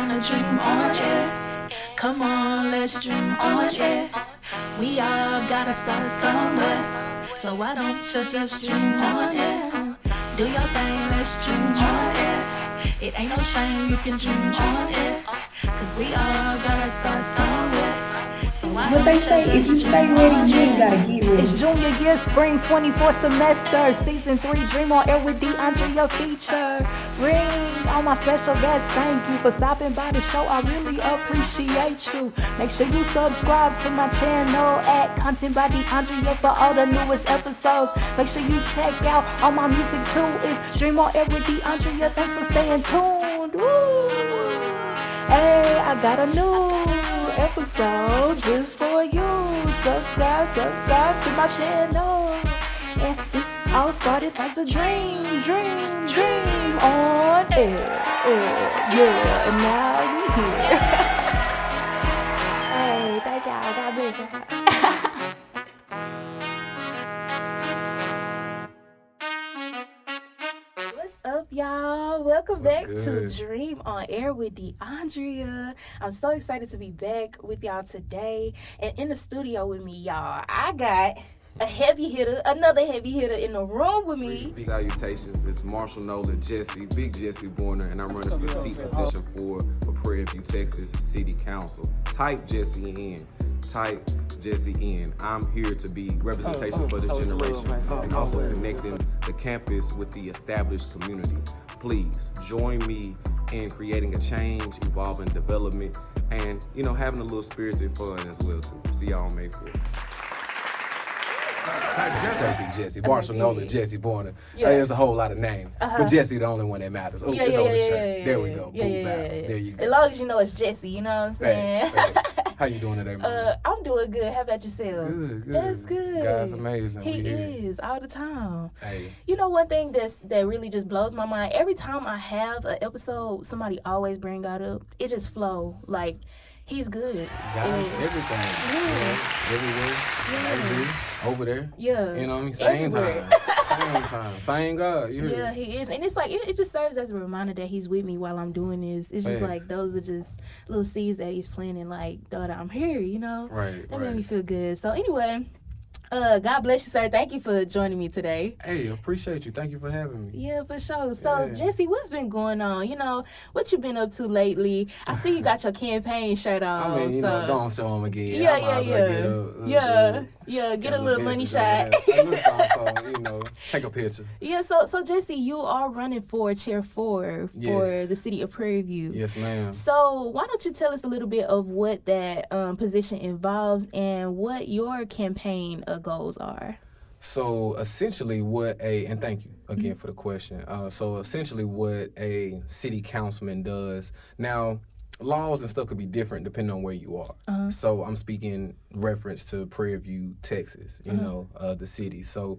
time to dream on it. Come on, let's dream on it. We all gotta start somewhere. So why don't you just dream on it? Do your thing, let's dream on it. It ain't no shame, you can dream on it. Cause we all gotta start somewhere. What they say, if you stay ready, you ain't gotta get ready. It's junior year, spring 24 semester, season 3, Dream on Air with DeAndrea feature. Ring all my special guests, thank you for stopping by the show. I really appreciate you. Make sure you subscribe to my channel at Content by DeAndrea for all the newest episodes. Make sure you check out all my music too. It's Dream on Air with DeAndrea. Thanks for staying tuned. Woo. Hey, I got a new episode just for you. Subscribe to my channel. And this all started as a dream on air. Yeah, and now we here. Hey, thank y'all. God bless y'all. What's up, y'all? Welcome back to Dream on Air with DeAndrea. I'm so excited to be back with y'all today. And in the studio with me, y'all, I got a heavy hitter, another heavy hitter in the room with me. Salutations, it's Marshall Nolan Jesse, Big Jesse Warner, and I'm running for seat position for Prairie View, Texas City Council. Type Jesse in. I'm here to be representation for this generation and also connecting the campus with the established community. Please join me in creating a change, evolving development, and having a little spirited fun as well too. See y'all on May 4th. Big Jesse, Marshall Nolan, Jesse Warner. There's a whole lot of names, but Jesse the only one that matters. It's on the shirt. There we go. There you go. As long as you know it's Jesse, you know what I'm saying? How you doing today, man? I'm doing good. How about yourself? Good. That's good. God's amazing. He is all the time. Hey. You know one thing that really just blows my mind? Every time I have an episode, somebody always bring God up. It just flow like. He's good. God's everything. Yeah. Everywhere. Yeah. Over there. Yeah. You know what I mean? Same Everywhere. time. Same God. Yeah, he is. And it's like, it just serves as a reminder that he's with me while I'm doing this. It's just like, those are just little seeds that he's planting. Like, daughter, I'm here, you know? Right. That made me feel good. So anyway, God bless you, sir. Thank you for joining me today. Hey, appreciate you. Thank you for having me. Yeah, for sure. So, Jesse, what's been going on? What you been up to lately? I see you got your campaign shirt on. I mean, don't show them again. Get a little money shot. Take a picture. Yeah, so Jesse, you are running for Chair 4 for the City of Prairie View. Yes, ma'am. So why don't you tell us a little bit of what that position involves and what your campaign goals are? So essentially and thank you again for the question. So essentially what a city councilman does, now laws and stuff could be different depending on where you are. So I'm speaking reference to Prairie View, Texas, the city. So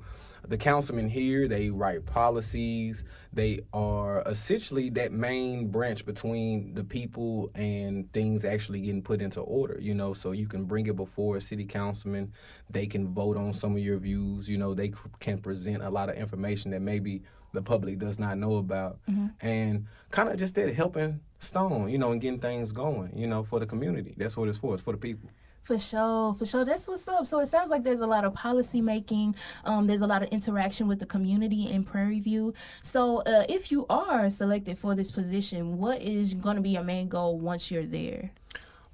the councilmen here, they write policies. They are essentially that main branch between the people and things actually getting put into order, so you can bring it before a city councilman. They can vote on some of your views. They can present a lot of information that maybe the public does not know about, and kind of just that helping stone, and getting things going, for the community. That's what it's for. It's for the people. For sure. That's what's up. So it sounds like there's a lot of policy making. There's a lot of interaction with the community in Prairie View. So if you are selected for this position, what is going to be your main goal once you're there?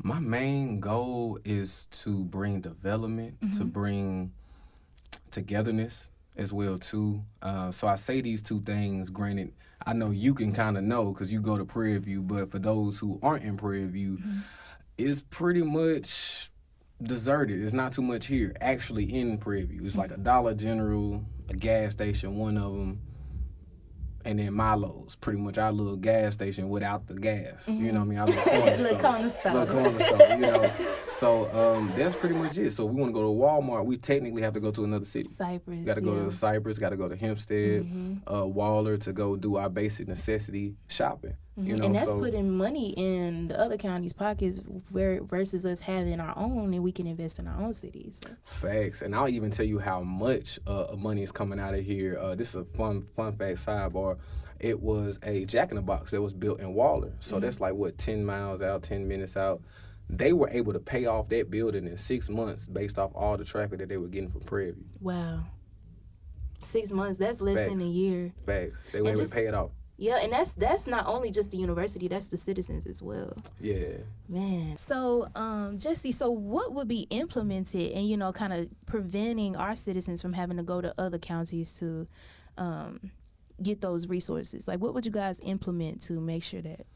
My main goal is to bring development, to bring togetherness as well too. So I say these two things, granted, I know you can kind of know because you go to Prairie View, but for those who aren't in Prairie View, it's pretty much deserted. There's not too much here actually in Prairie View. It's like a Dollar General, a gas station, one of them, and then Milo's, pretty much our little gas station without the gas. You know what I mean? Our little corner store. Little corner store, So that's pretty much it. So if we want to go to Walmart, we technically have to go to another city. Cypress. Got to go to Cypress, got to go to Hempstead, Waller to go do our basic necessity shopping. And that's putting money in the other counties' pockets versus us having our own, and we can invest in our own cities. So. Facts. And I'll even tell you how much money is coming out of here. This is a fun fact sidebar. It was a Jack in the Box that was built in Waller. So that's like, 10 miles out, 10 minutes out. They were able to pay off that building in 6 months based off all the traffic that they were getting from Prairie View. Wow. 6 months, that's less than a year. Facts. They were able to pay it off. Yeah, and that's not only just the university, that's the citizens as well. Yeah. Man. So, Jesse, so what would be implemented and, kind of preventing our citizens from having to go to other counties to get those resources? Like, what would you guys implement to make sure that,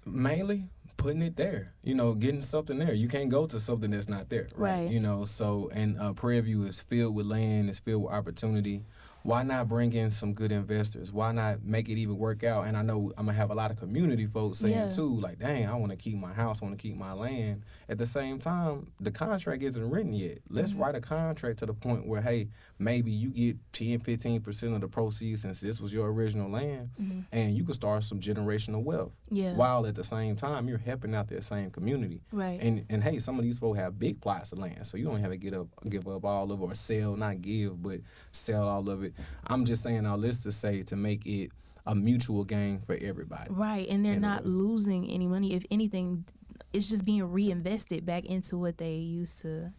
Mainly putting it there, getting something there. You can't go to something that's not there, right? So, and Prairie View is filled with land, it's filled with opportunity. Why not bring in some good investors? Why not make it even work out? And I know I'm going to have a lot of community folks saying, too, like, dang, I want to keep my house, I want to keep my land. At the same time, the contract isn't written yet. Let's write a contract to the point where, hey, maybe you get 10, 15% of the proceeds since this was your original land, and you can start some generational wealth. Yeah. While at the same time, you're helping out that same community. Right. And hey, some of these folks have big plots of land, so you don't have to give up all of it or sell, not give, but sell all of it. I'm just saying all this to say to make it a mutual gain for everybody. Right, and they're not losing any money. If anything, it's just being reinvested back into what they used to,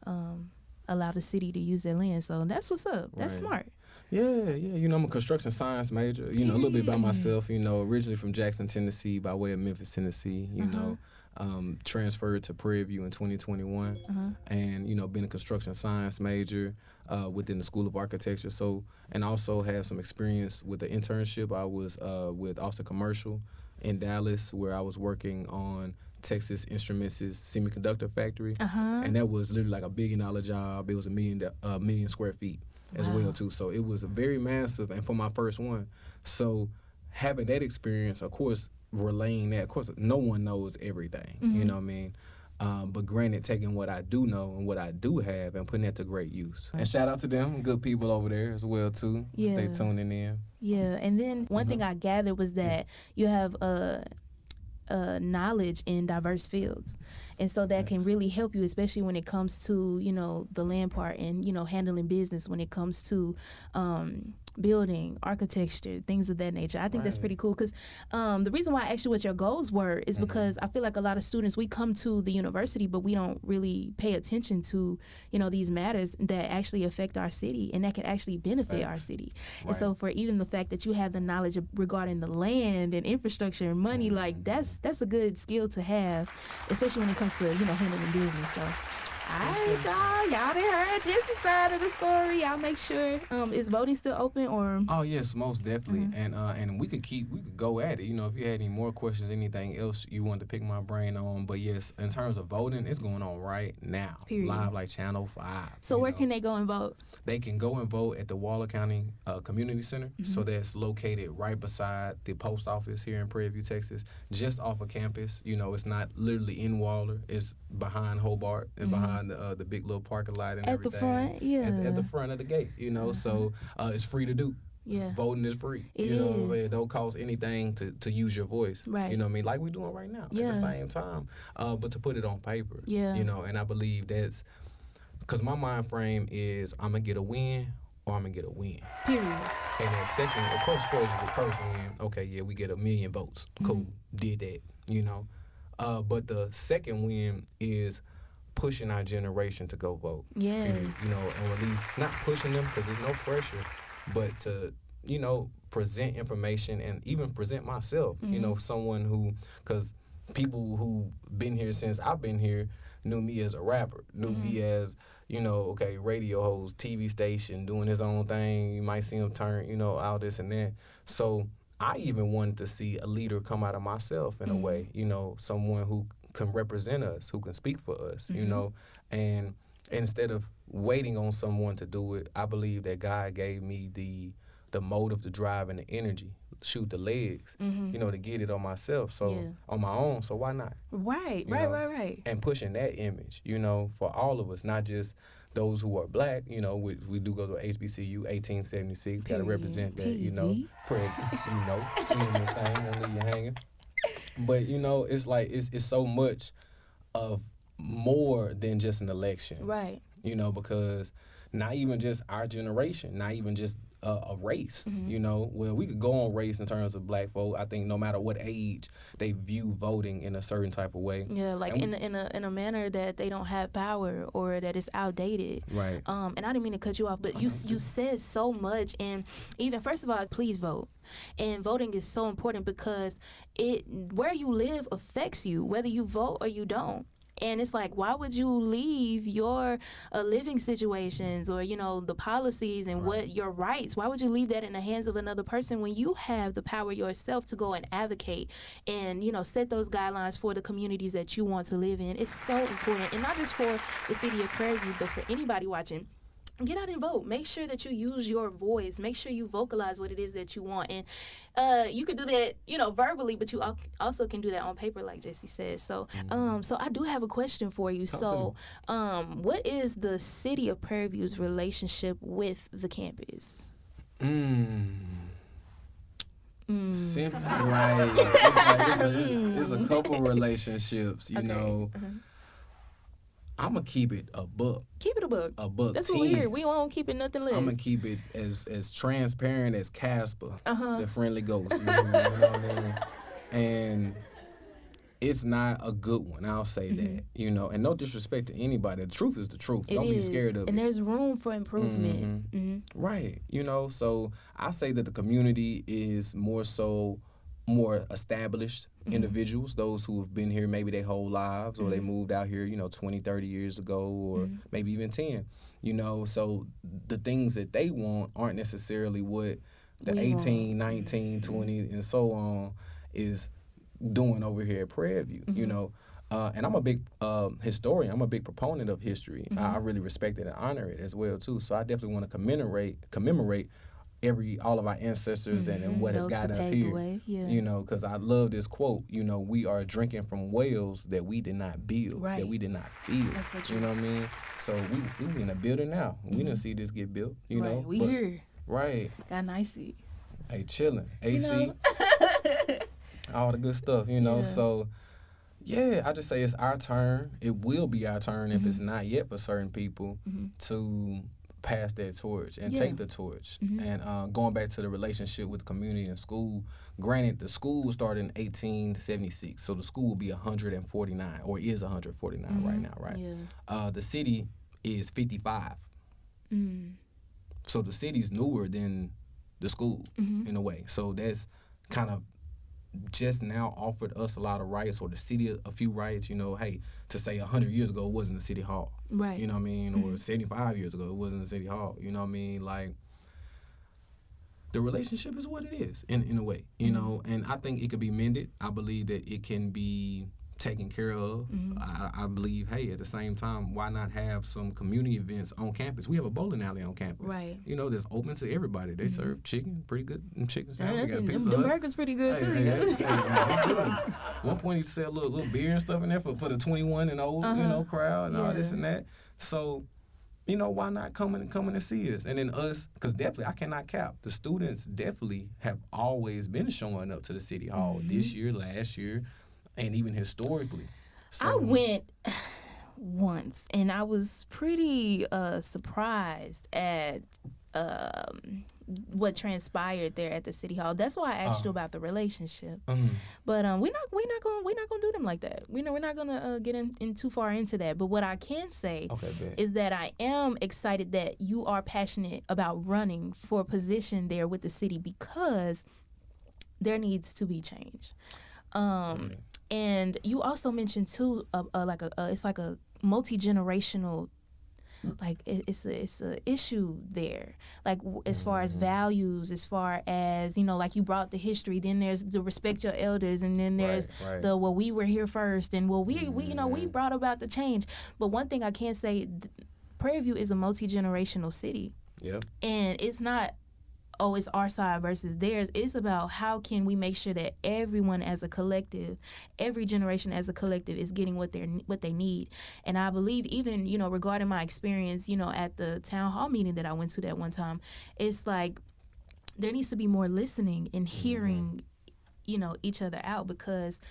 allow the city to use their land. So that's what's up. That's smart. Yeah. I'm a construction science major. A little bit about myself. Originally from Jackson, Tennessee, by way of Memphis, Tennessee. Transferred to Prairie View in 2021, and been a construction science major within the School of Architecture. So, and also had some experience with the internship. I was with Austin Commercial in Dallas, where I was working on Texas Instruments' semiconductor factory, and that was literally like $1 billion job. It was a million square feet as well too. So it was very massive, and for my first one, so having that experience, of course, relaying that, of course, no one knows everything. You know what I mean? But granted, taking what I do know and what I do have and putting that to great use. And shout out to them, good people over there as well too. Yeah. They tuning in. Yeah, and then one thing I gathered was that you have knowledge in diverse fields, and so that can really help you, especially when it comes to the land part and handling business when it comes to building, architecture, things of that nature. I think that's pretty cool because the reason why I asked you what your goals were is because I feel like a lot of students, we come to the university, but we don't really pay attention to, these matters that actually affect our city and that can actually benefit our city. And so for even the fact that you have the knowledge regarding the land and infrastructure and money, like that's a good skill to have, especially when it comes to, handling business. So all right, y'all done heard Jesse's side of the story. Y'all make sure, is voting still open or? Oh yes, most definitely. And we could go at it. If you had any more questions, anything else you wanted to pick my brain on. But yes, in terms of voting, it's going on right now. Period. Live like Channel 5. So where can they go and vote? They can go and vote at the Waller County Community Center. So that's located right beside the post office here in Prairie View, Texas, just off of campus. It's not literally in Waller. It's behind Hobart and behind the big little parking lot and at everything. The front, yeah. At the front of the gate, So it's free to do. Yeah. Voting is free. It know is. what I'm saying? It don't cost anything to use your voice. Right. You know what I mean? Like we're doing right now at the same time. But to put it on paper. Yeah. And I believe that's because my mind frame is I'm going to get a win or I'm going to get a win. Period. And then second, of course, first win, okay, yeah, we get 1 million votes. Cool. Did that, But the second win is pushing our generation to go vote. Yeah. And at least not pushing them because there's no pressure, but to, present information and even present myself, someone who, because people who've been here since I've been here knew me as a rapper, knew me as, radio host, TV station, doing his own thing. You might see him turn, all this and that. So I even wanted to see a leader come out of myself in a way, someone who can represent us, who can speak for us, and instead of waiting on someone to do it, I believe that God gave me the motive, the drive, and the energy, shoot the legs, to get it on myself. So on my own, so why not? Right. And pushing that image, for all of us, not just those who are black, we do go to HBCU 1876, got to represent that, Prairie, this thing, don't leave you hanging. But, it's like, it's so much of more than just an election. Right. Because not even just our generation, not even just a race. Mm-hmm. You know, well, we could go on race in terms of black folk. I think no matter what age they view voting in a certain type of way. Yeah, like And in a manner that they don't have power or that it's outdated. Right. And I didn't mean to cut you off, but you said so much, and even first of all, please vote. And voting is so important because where you live affects you, whether you vote or you don't. And it's like, why would you leave your living situations or, the policies and what your rights, why would you leave that in the hands of another person when you have the power yourself to go and advocate and, set those guidelines for the communities that you want to live in? It's so important. And not just for the city of Prairie View, but for anybody watching. Get out and vote. Make sure that you use your voice. Make sure you vocalize what it is that you want. And you can do that, verbally, but you also can do that on paper, like Jesse said. So, so I do have a question for you. What is the city of Prairie View's relationship with the campus? Simple, right? It's like, it's a couple relationships, you know. I'm gonna keep it a buck. Keep it a buck. A buck. That's 10. what we hear. We won't keep it nothing less. I'm gonna keep it as transparent as Casper, the friendly ghost. You know what I mean? And it's not a good one. I'll say that. And no disrespect to anybody. The truth is the truth. Don't be scared of it. And there's room for improvement. Right. So I say that the community is more established individuals, those who have been here maybe their whole lives or they moved out here, 20, 30 years ago or maybe even 10, so the things that they want aren't necessarily what the 18, 19, 20 and so on is doing over here at Prairie View, and I'm a big historian. I'm a big proponent of history. I really respect it and honor it as well too. So I definitely want to commemorate all of our ancestors and what has gotten us here. Because I love this quote, we are drinking from wells that we did not build, that we did not feel. That's so true. You know what I mean? So we in a building now. We didn't see this get built, know. We here. Right. Got an AC. Hey, chilling. AC. All the good stuff, So yeah, I just say it's our turn. It will be our turn if it's not yet for certain people to pass that torch and take the torch. And going back to the relationship with the community and school, granted, the school started in 1876, so the school will be 149, or is 149 right now, right? Yeah. The city is 55. So the city's newer than the school in a way. So that's kind of just now offered us a lot of rights, or the city a few rights, hey, to say 100 years ago it wasn't a city hall. Right. You know what I mean? Or 75 years ago it wasn't a city hall. You know what I mean? Like, the relationship is what it is in a way, and I think it could be mended. I believe that it can be taken care of. I believe, hey, at the same time, why not have some community events on campus? We have a bowling alley on campus. Right. That's open to everybody. They serve chicken, pretty good chicken sandwich. We got a pizza The hut. burger's pretty good, too. One point he said little beer and stuff in there for the 21 and old, crowd and all this and that. So, why not come and see us? And then us, because definitely, I cannot cap. The students definitely have always been showing up to the city hall this year, last year, and even historically. So, I went once, and I was pretty surprised at what transpired there at the city hall. That's why I asked you about the relationship. But we're not gonna do them like that. We're not gonna get in too far into that. But what I can say is that I am excited that you are passionate about running for a position there with the city, because there needs to be change. And you also mentioned too, it's like a multi-generational, like it's a issue there, like as far as values, as far as like you brought the history, then there's the respect your elders, and then there's the we were here first, and we brought about the change. But one thing I can say, Prairie View is a multi-generational city. Yep. And it's not, it's our side versus theirs. It's about how can we make sure that everyone as a collective, every generation as a collective, is getting what they need. And I believe, even regarding my experience, at the town hall meeting that I went to that one time, it's like there needs to be more listening and hearing, each other out, because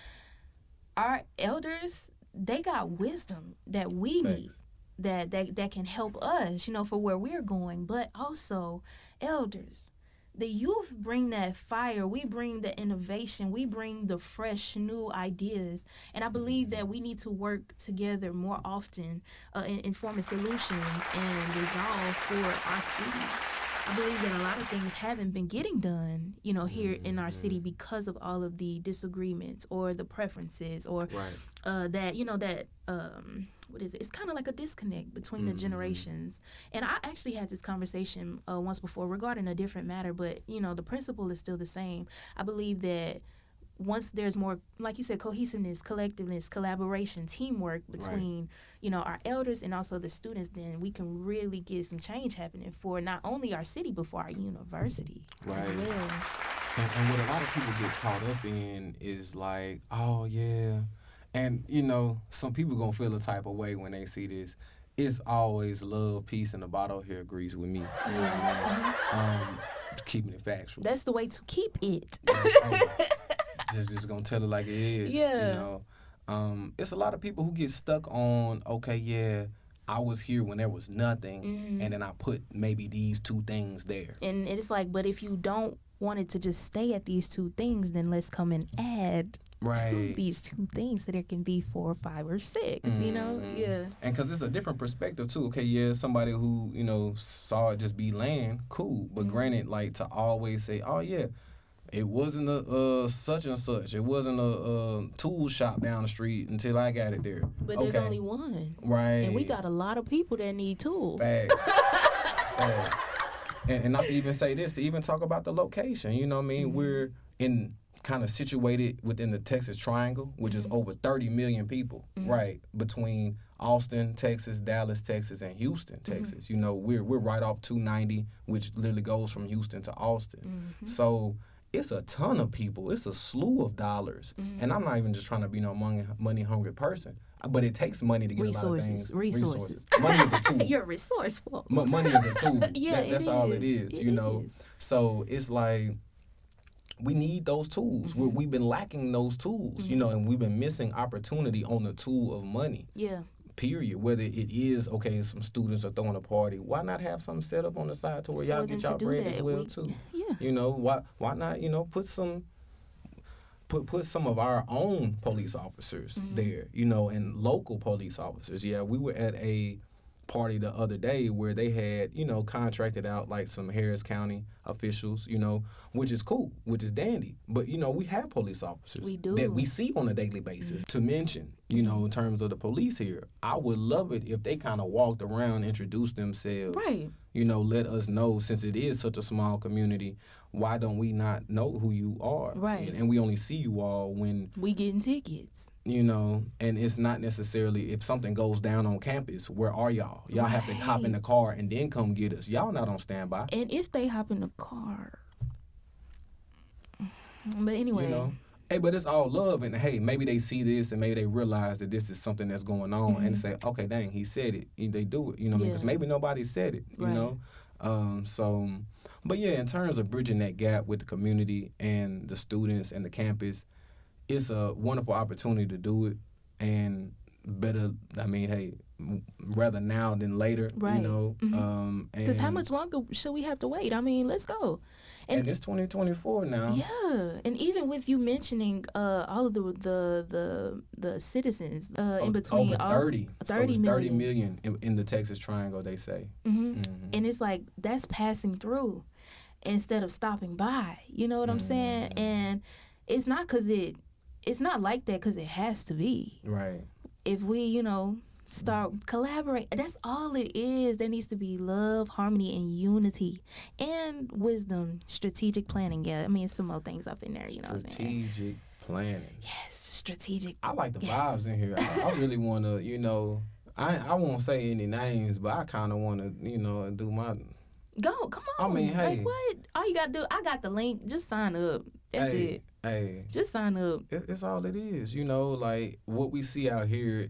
our elders, they got wisdom that we need. that can help us, for where we're going. But also, elders, the youth bring that fire. We bring the innovation. We bring the fresh, new ideas. And I believe that we need to work together more often in forming solutions and resolve for our city. I believe that a lot of things haven't been getting done, here in our city because of all of the disagreements or the preferences or what is it? It's kind of like a disconnect between the generations. And I actually had this conversation once before regarding a different matter, but, the principle is still the same. I believe that once there's more, like you said, cohesiveness, collectiveness, collaboration, teamwork between, our elders and also the students, then we can really get some change happening for not only our city, but for our university as well. And what a lot of people get caught up in is like, oh, yeah. And, some people going to feel a type of way when they see this. It's always love, peace, and the bottle here agrees with me. You know what I mean? Keeping it factual. That's the way to keep it. Just gonna tell it like it is. Yeah. It's a lot of people who get stuck on, okay, yeah, I was here when there was nothing, and then I put maybe these two things there. And it's like, but if you don't want it to just stay at these two things, then let's come and add to these two things so there can be 4, 5, or 6, Yeah. And because it's a different perspective, too. Okay, yeah, somebody who, saw it just be land, cool. But granted, like, to always say, oh, yeah, it wasn't a such and such. It wasn't a tool shop down the street until I got it there. But there's only one. Right. And we got a lot of people that need tools. Facts. Facts. And not to even say this, to even talk about the location. You know what I mean? We're kind of situated within the Texas Triangle, which is over 30 million people, right, between Austin, Texas, Dallas, Texas, and Houston, Texas. We're right off 290, which literally goes from Houston to Austin. So it's a ton of people. It's a slew of dollars. And I'm not even just trying to be no money-hungry person. But it takes money to get a lot of things. Resources. Money is a tool. You're resourceful. Money is a tool. Yeah, that's all it is, So it's like we need those tools. We've been lacking those tools, and we've been missing opportunity on the tool of money. Yeah. Period. Whether it is, okay, some students are throwing a party, why not have something set up on the side to where y'all get y'all bread as well, too? Yeah. Why not, put some of our own police officers there, and local police officers. Yeah, we were at a party the other day where they had, contracted out like some Harris County officials, which is cool, which is dandy. But, we have police officers that we see on a daily basis. To mention, in terms of the police here, I would love it if they kind of walked around, introduced themselves. Right. Let us know, since it is such a small community, why don't we not know who you are? Right. And we only see you all when we getting tickets. And it's not necessarily if something goes down on campus, where are y'all? Y'all have to hop in the car and then come get us. Y'all not on standby. And if they hop in the car. But anyway. Hey, but it's all love, and hey, maybe they see this and maybe they realize that this is something that's going on and say, okay, dang, he said it. They do it, because maybe nobody said it, But yeah, in terms of bridging that gap with the community and the students and the campus, it's a wonderful opportunity to do it, and better, rather now than later, right. Because how much longer should we have to wait? Let's go. And it's 2024 now. Yeah, and even with you mentioning all of the citizens in between over 30. So it's 30 million. million in the Texas Triangle, they say. And it's like that's passing through instead of stopping by. You know what I'm saying? And it's not it's not like that because it has to be. Right. If we, start collaborate, that's all it is. There needs to be love, harmony, and unity, and wisdom, strategic planning. Yeah, some more things up in there. Strategic planning. Yes, strategic. I like the vibes in here. I really want to, I won't say any names, but I kind of want to, do my. Go, come on. Hey. Like what? All you gotta do, I got the link. Just sign up. That's it. Hey. Just sign up. It's all it is. Like what we see out here,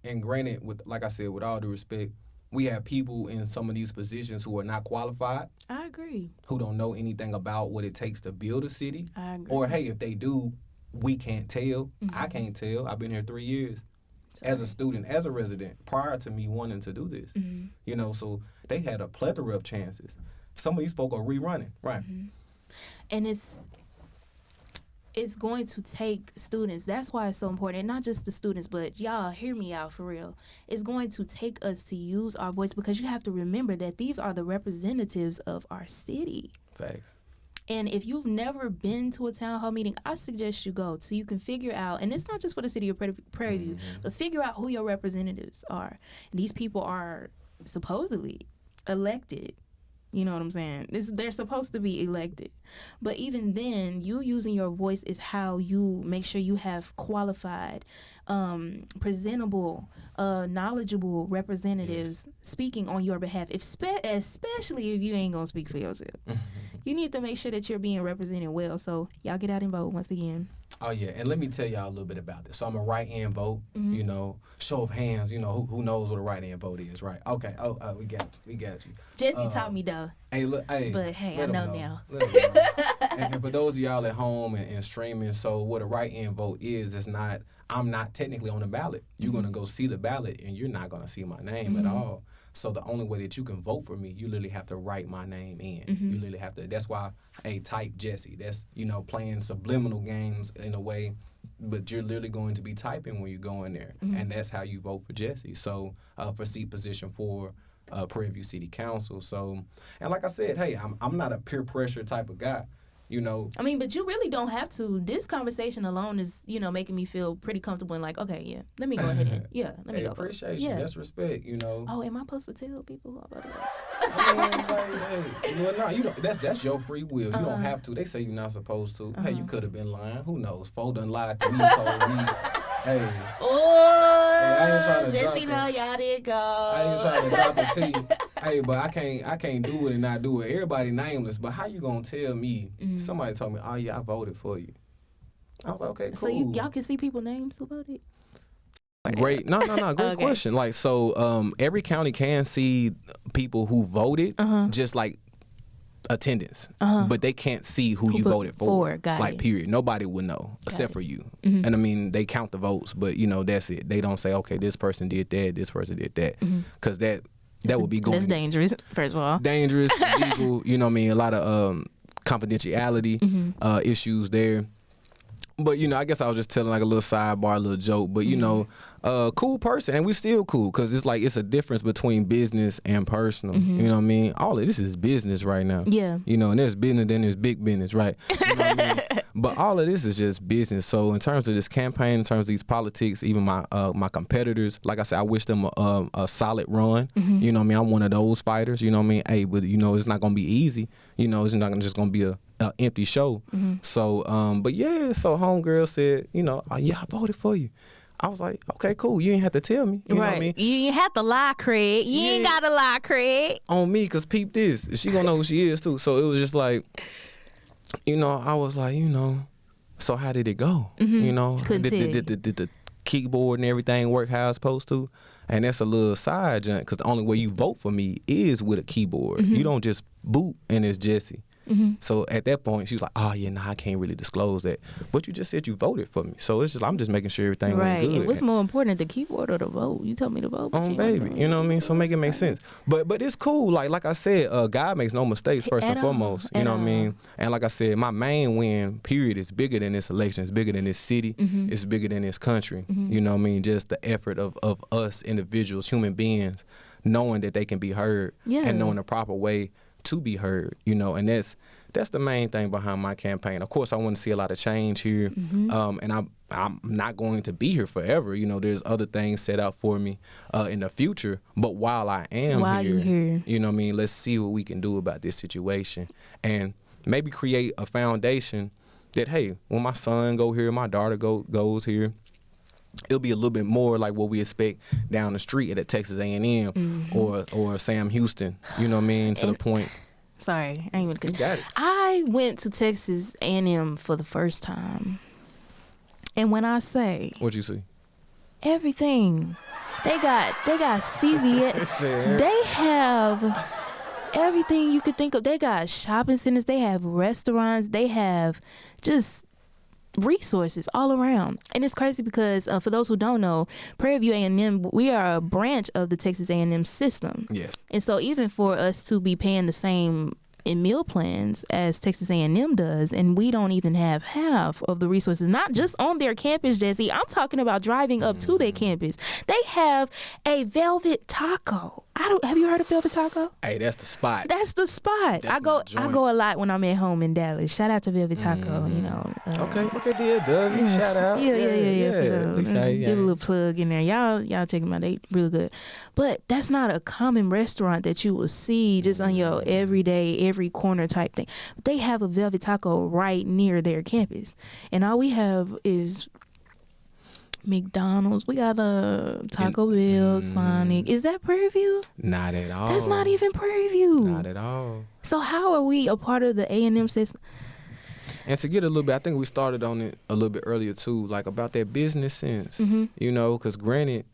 and granted, like I said, with all due respect, we have people in some of these positions who are not qualified. I agree. Who don't know anything about what it takes to build a city. I agree. Or, hey, if they do, we can't tell. I can't tell. I've been here 3 years. as a student, as a resident, prior to me wanting to do this. You know, so they had a plethora of chances. Some of these folk are rerunning, right? And it's going to take students. That's why it's so important. And not just the students, but y'all hear me out for real. It's going to take us to use our voice, because you have to remember that these are the representatives of our city. Facts. And if you've never been to a town hall meeting, I suggest you go so you can figure out, and it's not just for the city of Prairie View, but figure out who your representatives are. And these people are supposedly elected. You know what I'm saying? They're supposed to be elected. But even then, you using your voice is how you make sure you have qualified, presentable, knowledgeable representatives speaking on your behalf, especially if you ain't going to speak for yourself. You need to make sure that you're being represented well. So y'all get out and vote once again. Oh, yeah. And let me tell y'all a little bit about this. So I'm a write-in vote, you know, show of hands, you know, who knows what a write-in vote is, right? Okay. Oh, we got you. Jesse taught me, though. Hey, look, But, hey, I know now. Let 'em know. And for those of y'all at home and streaming, so what a write-in vote is not, I'm not technically on the ballot. You're going to go see the ballot, and you're not going to see my name at all. So the only way that you can vote for me, you literally have to write my name in. You literally have to. That's why, type Jesse. That's, you know, playing subliminal games in a way, but you're literally going to be typing when you go in there, and that's how you vote for Jesse. So for seat position for Prairie View City Council. So, and like I said, hey, I'm not a peer pressure type of guy. You know, I mean, but you really don't have to. This conversation alone is, you know, making me feel pretty comfortable and like, okay, yeah, let me go ahead and, let me go. Appreciate you. That's respect, you know. Oh, am I supposed to tell people about that? Hey, you know, no, you don't. That's your free will. You don't have to. They say you're not supposed to. Hey, you could have been lying. Who knows? Fo done lied to me. Told me. Hey. Oh, Jesse, no, y'all didn't go. I ain't trying to drop the tea. Hey, but I can't do it and not do it. Everybody nameless, but how you gonna tell me? Somebody told me, oh yeah, I voted for you. I was like, okay, cool. So y'all can see people names about it? Great. No. Great question. Like, so every county can see people who voted, just like attendance, but they can't see who you voted for. Like, period. Nobody would know except for you. And I mean, they count the votes, but you know, that's it. They don't say, okay, this person did that, this person did that, because that would be going. That's dangerous. First of all, dangerous, legal. You know what I mean? A lot of confidentiality issues there. But, you know, I guess I was just telling like a little sidebar, a little joke. But, you know, cool person. And we still cool because it's like it's a difference between business and personal. You know what I mean? All of this is business right now. Yeah. You know, and there's business, then there's big business, right? You know what I mean? But all of this is just business. So in terms of this campaign, in terms of these politics, even my competitors, like I said, I wish them a solid run. You know what I mean? I'm one of those fighters. You know what I mean? Hey, but, you know, it's not going to be easy. You know, it's not just going to be a empty show. So but yeah, so homegirl said, you know, oh, yeah, I voted for you. I was like, okay, cool. You ain't have to tell me. You know what I mean? You ain't have to lie, Craig. You ain't got to lie, Craig. On me, because peep this. She gonna know who she is too. So it was just like, you know, I was like, you know, so how did it go? You know, did the keyboard and everything work how it's supposed to? And that's a little side jump, because the only way you vote for me is with a keyboard. You don't just boot and it's Jesse. So at that point, she was like, oh, yeah, I can't really disclose that. But you just said you voted for me. So it's just, I'm just making sure everything went good. And what's more important, the keyboard or the vote? You told me to vote. Baby. You know what I mean? So make it make sense. But it's cool. Like I said, God makes no mistakes, first and foremost. You know what I mean? And like I said, my main win, period, is bigger than this election. It's bigger than this city. It's bigger than this country. You know what I mean? Just the effort of us individuals, human beings, knowing that they can be heard and knowing the proper way to be heard, you know, and that's the main thing behind my campaign. Of course, I want to see a lot of change here, and I'm not going to be here forever. You know, there's other things set out for me in the future. But while I am here, you know what I mean, let's see what we can do about this situation and maybe create a foundation that, hey, when my son go here, my daughter goes here, it'll be a little bit more like what we expect down the street at a Texas A&M or Sam Houston, you know what I mean, to the point. Sorry, I ain't even you got it. I went to Texas A&M for the first time. And when I say... What'd you see? Everything. They got CVS. They have everything you could think of. They got shopping centers. They have restaurants. They have just... resources all around. And it's crazy because for those who don't know, Prairie View A&M, we are a branch of the Texas A&M system. Yes. And so even for us to be paying the same in meal plans as Texas A&M does, and we don't even have half of the resources, not just on their campus, Jesse. I'm talking about driving up to their campus. They have a Velvet Taco. Have you heard of Velvet Taco? Hey, that's the spot. That's the spot. That's I go a lot when I'm at home in Dallas. Shout out to Velvet Taco, you know. Okay, dear Dougie. Yes. Shout out. Yeah, for sure. Appreciate it. Give a little plug in there. Y'all check them out. They real good. But that's not a common restaurant that you will see just on your everyday, every corner type thing. They have a Velvet Taco right near their campus. And all we have is McDonald's. We got a Taco Bell, Sonic. Is that Prairie View? Not at all. That's not even Prairie View. Not at all. So how are we a part of the A&M system? And to get a little bit, I think we started on it a little bit earlier too, like about that business sense. You know, because granted,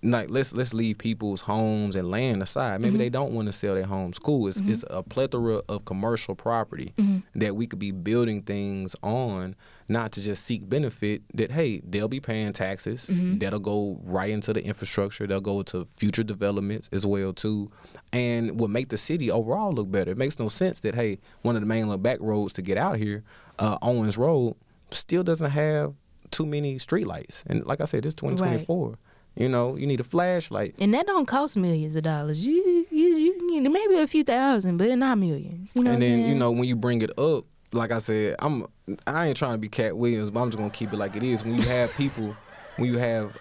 like let's leave people's homes and land aside. Maybe they don't want to sell their homes. Cool. It's a plethora of commercial property that we could be building things on, not to just seek benefit. That hey, they'll be paying taxes. That'll go right into the infrastructure. They'll go to future developments as well too, and will make the city overall look better. It makes no sense that hey, one of the main little back roads to get out here, Owens Road, still doesn't have too many streetlights. And like I said, it's 2024. Right. You know, you need a flashlight. And that don't cost millions of dollars. You need maybe a few thousand, but not millions. You know and then, you know, when you bring it up, like I said, I ain't trying to be Cat Williams, but I'm just going to keep it like it is. When you have people, when you have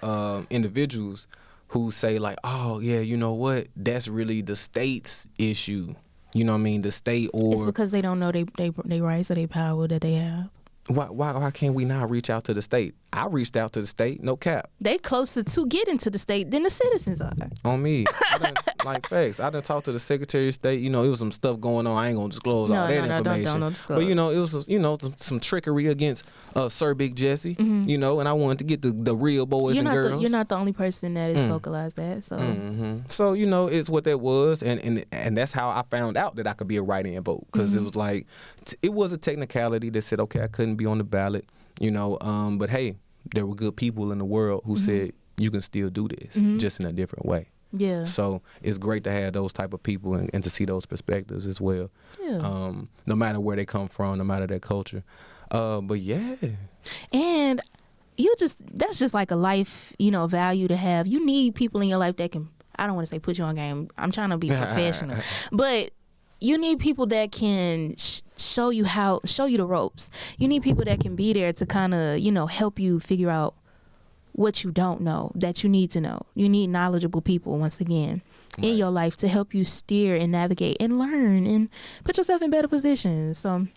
individuals who say like, oh, yeah, you know what, that's really the state's issue. You know what I mean? The state or... It's because they don't know they rights or they power that they have. Why can't we not reach out to the state? I reached out to the state, no cap. They closer to getting to the state than the citizens are. On me. Like facts. I done talked to the Secretary of State. You know, it was some stuff going on. I ain't gonna disclose all that information. Don't disclose. But you know, it was some trickery against Sir Big Jesse. You know, and I wanted to get the real boys and girls. You're not the only person that has vocalized that. So So, you know, it's what that was, and that's how I found out that I could be a write-in vote, because it was like it was a technicality that said, okay, I couldn't be on the ballot. You know, but hey, there were good people in the world who said you can still do this, just in a different way. Yeah. So it's great to have those type of people and to see those perspectives as well. Yeah. No matter where they come from, no matter their culture. But yeah. And that's just like a life, you know, value to have. You need people in your life that can, I don't want to say put you on game. I'm trying to be professional, but you need people that can show you the ropes. You need people that can be there to kind of, you know, help you figure out what you don't know that you need to know. You need knowledgeable people, once again, in your life to help you steer and navigate and learn and put yourself in better positions. So,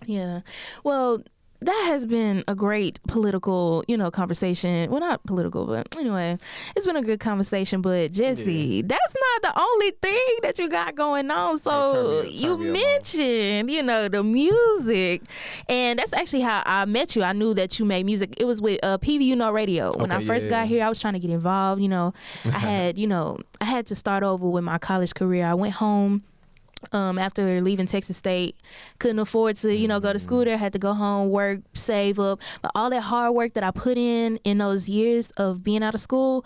yeah. Well, that has been a great political, you know, conversation. Well, not political, but anyway, it's been a good conversation. But Jesse, that's not the only thing that you got going on. So you mentioned, you know, the music, and that's actually how I met you. I knew that you made music. It was with PVU No Radio. When I first got here, I was trying to get involved. You know, I had to start over with my college career. I went home. After leaving Texas State, couldn't afford to, you know, go to school there, had to go home, work, save up. But all that hard work that I put in those years of being out of school,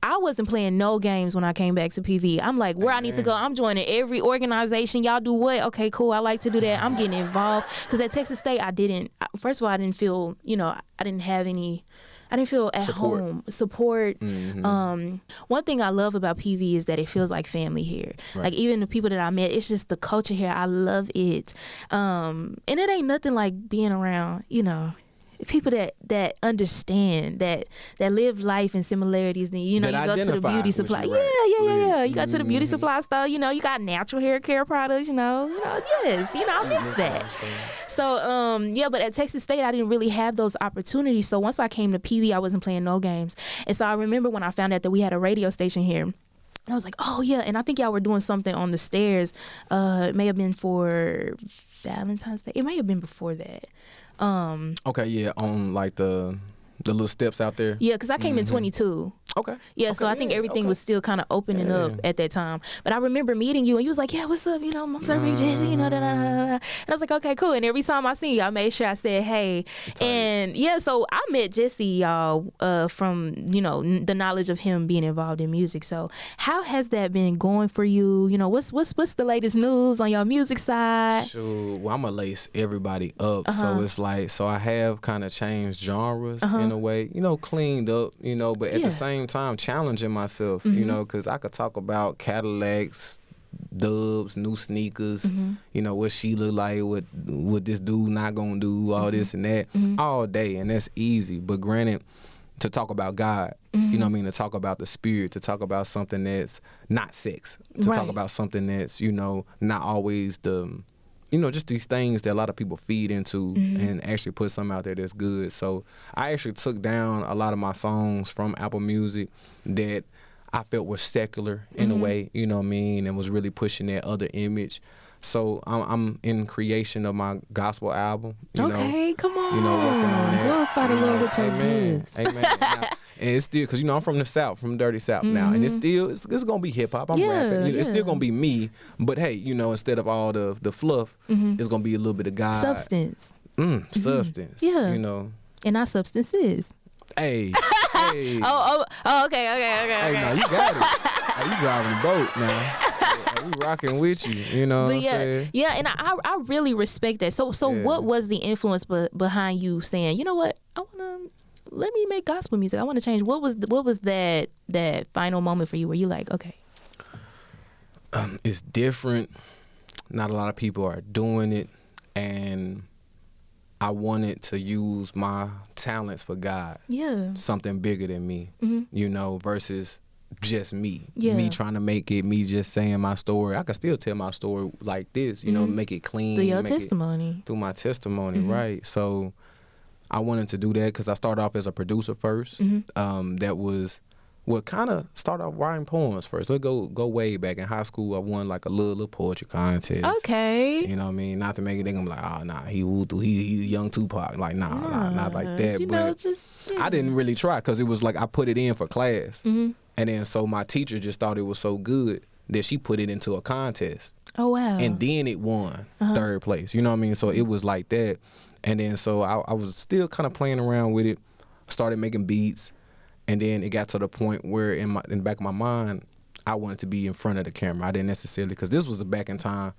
I wasn't playing no games when I came back to PV. I'm like, where I need to go, I'm joining every organization. Y'all do what? Okay, cool. I like to do that. I'm getting involved. Because at Texas State, I didn't feel, you know, I didn't feel at home. Support. One thing I love about PV is that it feels like family here. Right. Like even the people that I met, it's just the culture here. I love it. And it ain't nothing like being around, you know, people that understand, that live life in similarities. And, you know, you go to the beauty supply. Yeah. You go to the beauty supply store, you know, you got natural hair care products, you know, yes, you know, I miss that. So, but at Texas State, I didn't really have those opportunities. So once I came to PV, I wasn't playing no games. And so I remember when I found out that we had a radio station here, and I was like, oh, yeah. And I think y'all were doing something on the stairs. It may have been for Valentine's Day. It may have been before that. Okay, yeah, on like the little steps out there. Yeah, because I came in 22. Okay. Yeah, so I think everything was still kind of opening up at that time. But I remember meeting you, and you was like, yeah, what's up? You know, I'm serving Jesse, you know, da, da, da, da. And I was like, okay, cool. And every time I seen you, I made sure I said, hey. And yeah, so I met Jesse, y'all, from, you know, the knowledge of him being involved in music. So how has that been going for you? You know, what's the latest news on your music side? Sure. Well, I'm going to lace everybody up. So it's like, so I have kind of changed genres in a way, you know, cleaned up, you know, but at the same time challenging myself, you know, because I could talk about Cadillacs, dubs, new sneakers, you know, what she look like, what this dude not gonna do, all this and that, all day, and that's easy. But granted, to talk about God, you know what I mean, to talk about the spirit, to talk about something that's not sex, to talk about something that's, you know, not always the, you know, just these things that a lot of people feed into and actually put something out there that's good. So I actually took down a lot of my songs from Apple Music that I felt were secular in a way, you know what I mean, and was really pushing that other image. So I'm in creation of my gospel album. You know, come on. You know, working on that. Glorify the Lord with your gifts. Amen. Now, and it's still, because, you know, I'm from the South, from Dirty South now. And it's still, it's going to be hip hop. I'm rapping. You know, it's still going to be me. But hey, you know, instead of all the fluff, it's going to be a little bit of God. Substance. Substance. Yeah. You know. And our substance is. Hey. Okay. Hey, no, you got it. Hey, you driving the boat now. We rocking with you, you know what I'm saying? Yeah, and I really respect that. So what was the influence behind you saying, you know what, let me make gospel music. I want to change. What was that final moment for you where you like, okay? It's different. Not a lot of people are doing it, and I wanted to use my talents for God. Yeah. Something bigger than me, you know, versus just me. Me trying to make it, me just saying my story. I can still tell my story like this, you know, make it clean. Through your testimony. Through my testimony, right. So I wanted to do that because I started off as a producer first. That was what kind of started off writing poems first. Let's go way back. In high school, I won like a little poetry contest. Okay. You know what I mean? Not to make it, they gonna be like, oh, nah, he young Tupac. Like, nah, not like that. You but know, I didn't really try because it was like I put it in for class. And then so my teacher just thought it was so good that she put it into a contest. Oh, wow. And then it won third place. You know what I mean? So it was like that. And then so I was still kind of playing around with it, started making beats. And then it got to the point where in the back of my mind, I wanted to be in front of the camera. I didn't necessarily, because this was the back in time,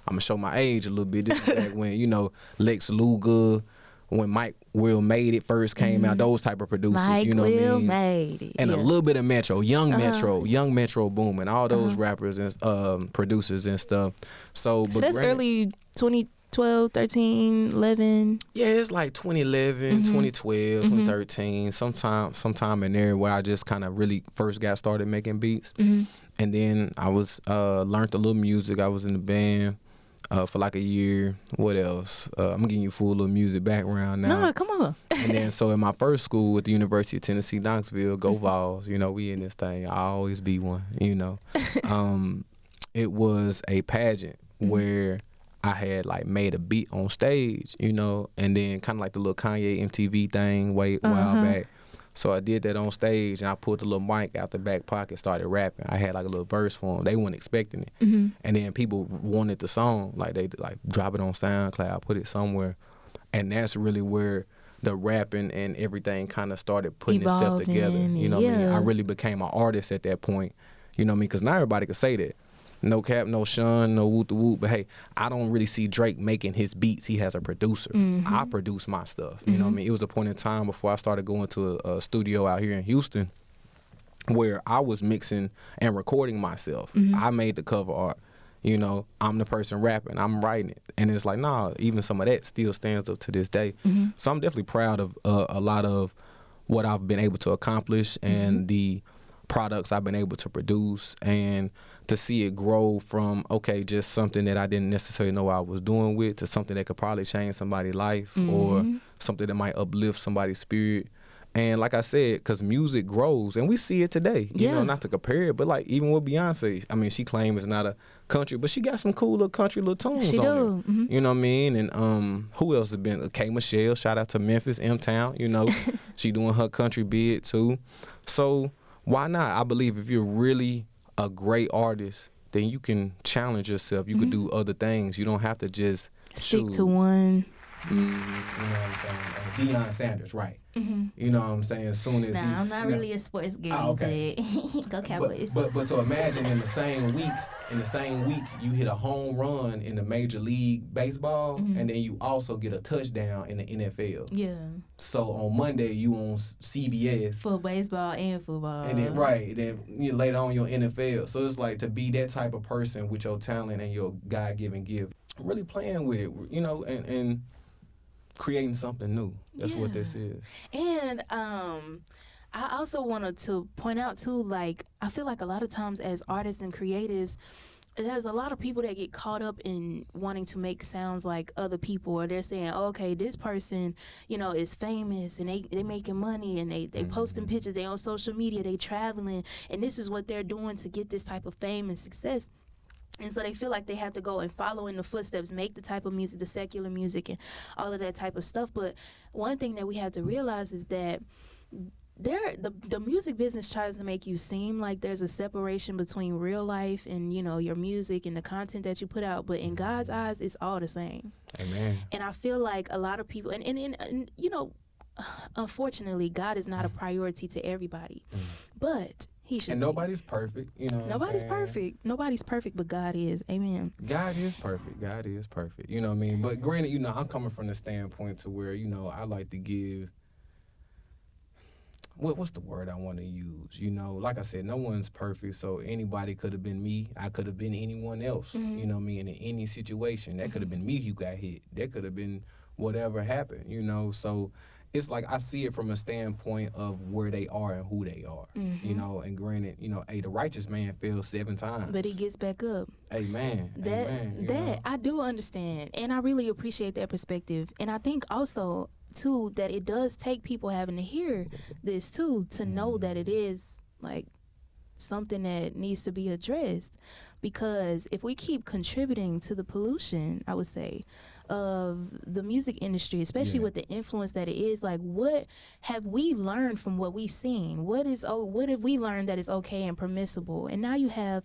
I'm going to show my age a little bit. This was back when, you know, Lex Luger, when Mike Will Made It first came out, those type of producers, Mike you know what I mean? Will Made It. And a little bit of Metro, Young Metro Boom, and all those rappers and producers and stuff. So that's early 2012, 13, 11. Yeah, it's like 2011, 2012, 2013, sometime in there where I just kind of really first got started making beats. And then I was learned a little music. I was in the band for like a year. What else? I'm getting you full of music background now. No, come on. And then so in my first school at the University of Tennessee, Knoxville, go Vols, you know, we in this thing. I always be one, you know. It was a pageant where I had like made a beat on stage, you know, and then kind of like the little Kanye MTV thing while back. So I did that on stage, and I pulled the little mic out the back pocket, started rapping. I had like a little verse for them. They weren't expecting it. And then people wanted the song. Like they like drop it on SoundCloud, put it somewhere. And that's really where the rapping and everything kind of started putting itself together. You know what I mean? I really became an artist at that point. You know what I mean? Because not everybody could say that. No cap, no shun, no whoop the whoop. But hey, I don't really see Drake making his beats. He has a producer. I produce my stuff. You know what I mean? It was a point in time before I started going to a studio out here in Houston where I was mixing and recording myself. I made the cover art. You know, I'm the person rapping. I'm writing it. And it's like, nah, even some of that still stands up to this day. So I'm definitely proud of a lot of what I've been able to accomplish and the products I've been able to produce, and to see it grow from, okay, just something that I didn't necessarily know I was doing with, to something that could probably change somebody's life or something that might uplift somebody's spirit. And like I said, because music grows, and we see it today, you know, not to compare it, but like even with Beyonce, I mean, she claims it's not a country, but she got some cool little country little tunes on it. You know what I mean? And who else has been? K. Michelle, shout out to Memphis, M-Town, you know, she doing her country bid too. So why not? I believe if you're really a great artist, then you can challenge yourself. You could do other things. You don't have to just Stick to one. You know what I'm saying? Deion Sanders, right? You know what I'm saying? As soon as Nah, I'm not really a sports girl, but go Cowboys. But so imagine in the same week, you hit a home run in the Major League Baseball, and then you also get a touchdown in the NFL. Yeah. So on Monday you on CBS For baseball and football. and then you later on your NFL. So it's like to be that type of person with your talent and your God-given gift, really playing with it, you know, and creating something new. That's what this is. And I also wanted to point out too, like, I feel like a lot of times as artists and creatives, there's a lot of people that get caught up in wanting to make sounds like other people, or they're saying, oh, okay, this person, you know, is famous and they making money and they posting pictures, they on social media, they traveling, and this is what they're doing to get this type of fame and success. And so they feel like they have to go and follow in the footsteps, make the type of music, the secular music, and all of that type of stuff. But one thing that we have to realize is that the music business tries to make you seem like there's a separation between real life and, you know, your music and the content that you put out. But in God's eyes, it's all the same. Amen. And I feel like a lot of people, and you know, unfortunately, God is not a priority to everybody. But he should. And nobody's perfect, you know. Nobody's perfect. Nobody's perfect, but God is. Amen. God is perfect. God is perfect. You know what I mean? But granted, you know, I'm coming from the standpoint to where, you know, I like to give. What's the word I want to use? You know, like I said, no one's perfect, so anybody could have been me. I could have been anyone else. You know what I mean? In any situation, that could have been me who got hit. That could have been whatever happened. You know, so. It's like I see it from a standpoint of where they are and who they are, you know. And granted, you know, the righteous man fell 7 times, but he gets back up. Amen. That I do understand, and I really appreciate that perspective. And I think also too that it does take people having to hear this too to know that it is like something that needs to be addressed, because if we keep contributing to the pollution, I would say, of the music industry, especially with the influence that it is, like, what have we learned from what we've seen? What have we learned that is okay and permissible? And now you have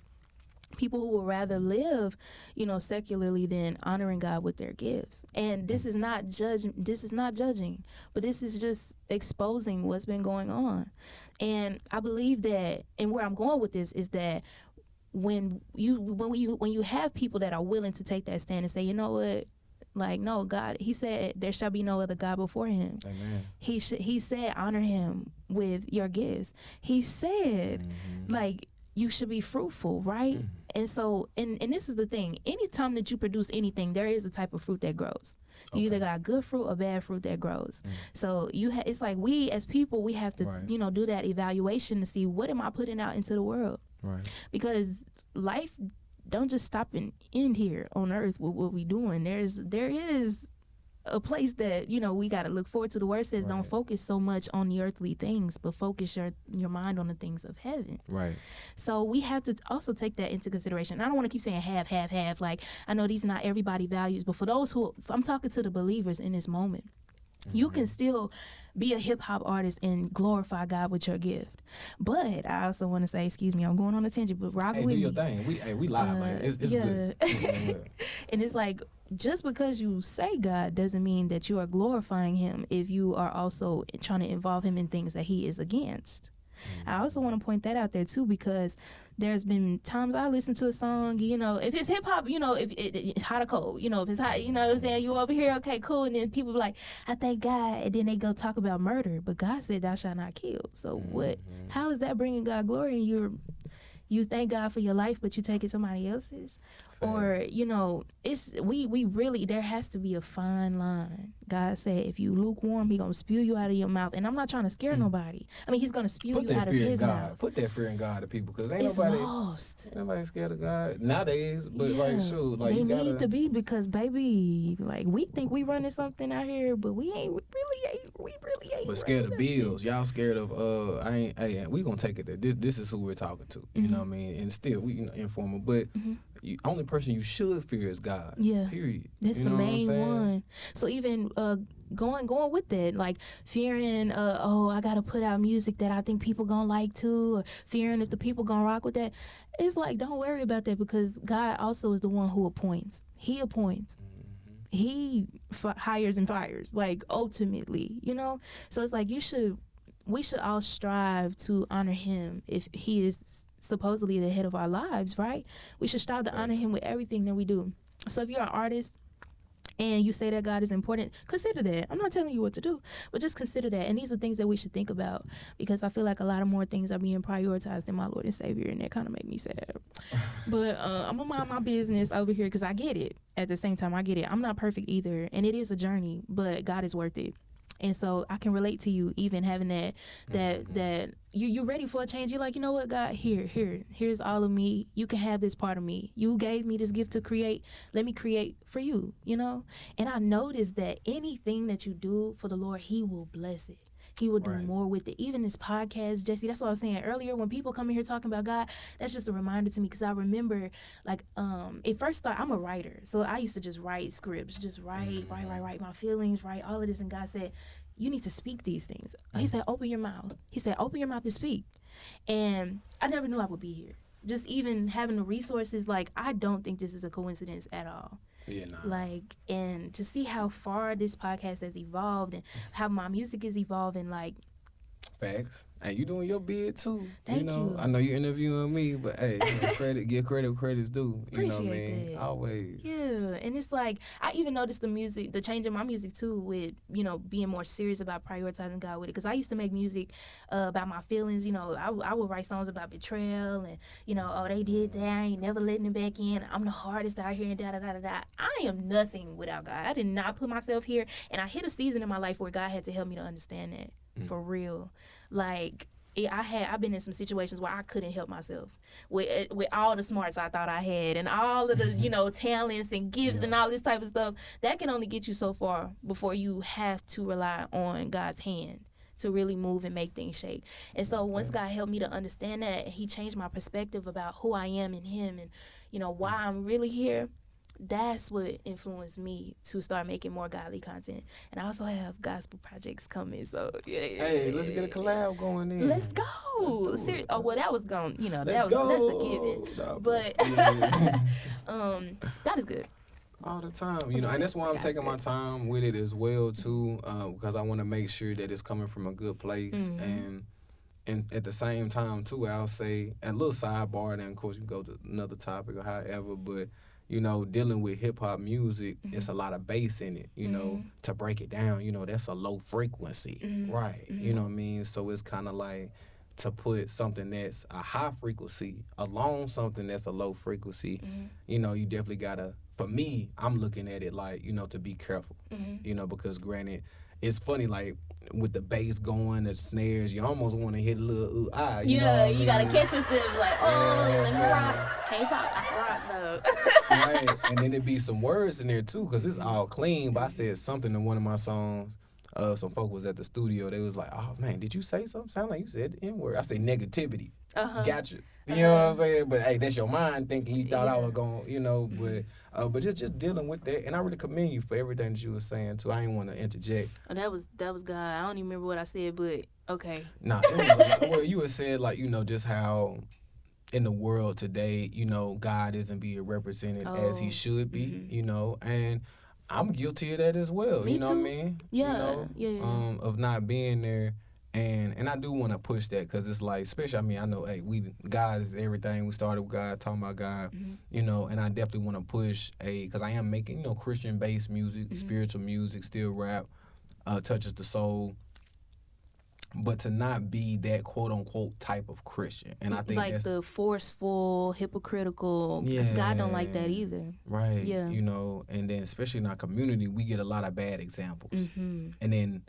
people who will rather live, you know, secularly than honoring God with their gifts. And this is not judging, but this is just exposing what's been going on. And I believe that, and where I'm going with this is that when you have people that are willing to take that stand and say, you know what, like, no, God, he said there shall be no other God before him. Amen. He said honor him with your gifts. He said like you should be fruitful, right? And so, and this is the thing, anytime that you produce anything, there is a type of fruit that grows. You either got good fruit or bad fruit that grows. So it's like we as people, we have to, you know, do that evaluation to see, what am I putting out into the world? Right. Because life don't just stop and end here on earth with what we doing. There is a place that, you know, we got to look forward to. The word says don't focus so much on the earthly things, but focus your mind on the things of heaven. Right. So we have to also take that into consideration. I don't want to keep saying have. Like, I know these are not everybody values, but for those who, I'm talking to the believers in this moment, you can still be a hip-hop artist and glorify God with your gift. But I also want to say, excuse me, I'm going on a tangent, but rock with me. Do your thing. We live, man. It's good. And it's like, just because you say God doesn't mean that you are glorifying him if you are also trying to involve him in things that he is against. I also want to point that out there too, because there's been times I listen to a song, you know, if it's hip hop, you know, if it's hot or cold, you know, if it's hot, you know what I'm saying, you over here, okay, cool, and then people be like, I thank God, and then they go talk about murder, but God said thou shalt not kill. So what? How is that bringing God glory? And you thank God for your life, but you take it somebody else's? Or, you know, it's we really, there has to be a fine line. God said, if you lukewarm, he gonna spew you out of your mouth. And I'm not trying to scare nobody. I mean, he's gonna spew you out of his mouth. Put that fear in God to people, because ain't nobody scared of God nowadays. But like, shoot, like, they need to be, because baby, like, we think we running something out here, but we really ain't. But scared of bills, y'all scared of we gonna take it there. This is who we're talking to. You know what I mean? And still, we informal, but only person you should fear is God. Yeah. Period. That's You the know what I'm main saying? one. So even going with that, like fearing, I gotta put out music that I think people gonna like too, or fearing if the people gonna rock with that. It's like, don't worry about that, because God also is the one who appoints. He appoints. He hires and fires. Like ultimately, So it's like we should all strive to honor Him if He is supposedly the head of our lives, right? We should strive to honor Him with everything that we do. So if you're an artist and you say that God is important, consider that. I'm not telling you what to do, but just consider that. And these are things that we should think about, because I feel like a lot of more things are being prioritized than my Lord and Savior, and that kind of make me sad. But I'm gonna mind my business over here, because I get it. At the same time, I get it. I'm not perfect either, and it is a journey, but God is worth it. And so I can relate to you, even having that you're ready for a change. You're like, you know what, God, here's all of me. You can have this part of me. You gave me this gift to create. Let me create for you, And I noticed that anything that you do for the Lord, He will bless it. He will do more with it. Even this podcast, Jesse, that's what I was saying earlier. When people come in here talking about God, that's just a reminder to me, because I remember, like, it first started, I'm a writer. So I used to just write scripts, just write my feelings, write all of this. And God said, you need to speak these things. He said, open your mouth. He said, open your mouth and speak. And I never knew I would be here. Just even having the resources, like, I don't think this is a coincidence at all. Yeah, nah. Like, and to see how far this podcast has evolved and how my music is evolving, like, facts. Hey, you doing your bid too. Thank you. I know you interviewing me, but hey, give credit where credit's due. You know what I mean? That. Always. Yeah, and it's like, I even noticed the change in my music too, with, being more serious about prioritizing God with it. Because I used to make music about my feelings. I would write songs about betrayal and, they did that, I ain't never letting them back in. I'm the hardest out here and da-da-da-da-da. I am nothing without God. I did not put myself here. And I hit a season in my life where God had to help me to understand that. For real. Like, I've been in some situations where I couldn't help myself with all the smarts I thought I had and all of the talents and gifts and all this type of stuff. That can only get you so far before you have to rely on God's hand to really move and make things shake. And so once God helped me to understand that, He changed my perspective about who I am in Him and why I'm really here. That's what influenced me to start making more godly content. And I also have gospel projects coming, so yeah. Hey, let's get a collab going in. Let's go. That was going, that's a given. Nah, but that is good. All the time, and that's why I'm taking my time with it as well too, because I want to make sure that it's coming from a good place. And at the same time too, I'll say a little sidebar, and then of course you can go to another topic or however, but dealing with hip-hop music, it's a lot of bass in it, to break it down, that's a low frequency, right? You know what I mean? So it's kind of like to put something that's a high frequency along something that's a low frequency, you definitely gotta, for me, I'm looking at it like, to be careful, because granted, it's funny, like, with the bass going, the snares, you almost want to hit a little ooh, ah. You gotta catch yourself, like, let me rock. Can't rock, I can rock, though. Right, and then there be some words in there, too, because it's all clean, but I said something in one of my songs. Some folk was at the studio, they was like, oh, man, did you say something? Sound like you said the N-word. I say negativity. Gotcha. You know what I'm saying? But, hey, that's your mind thinking you thought I was going, but just dealing with that. And I really commend you for everything that you were saying, too. I didn't want to interject. Oh, that was God. I don't even remember what I said, but okay. Nah, well, you had said, like, just how in the world today, God isn't being represented as He should be, and I'm guilty of that as well. Me you know too. what I mean? Yeah. Of not being there. And I do want to push that, because it's like, especially, I know, hey, God is everything. We started with God, talking about God, and I definitely want to push because I am making, Christian-based music, spiritual music, still rap, touches the soul, but to not be that quote-unquote type of Christian. And I think like that's the forceful, hypocritical, because God don't like that either. Right. Yeah. And then especially in our community, we get a lot of bad examples. And then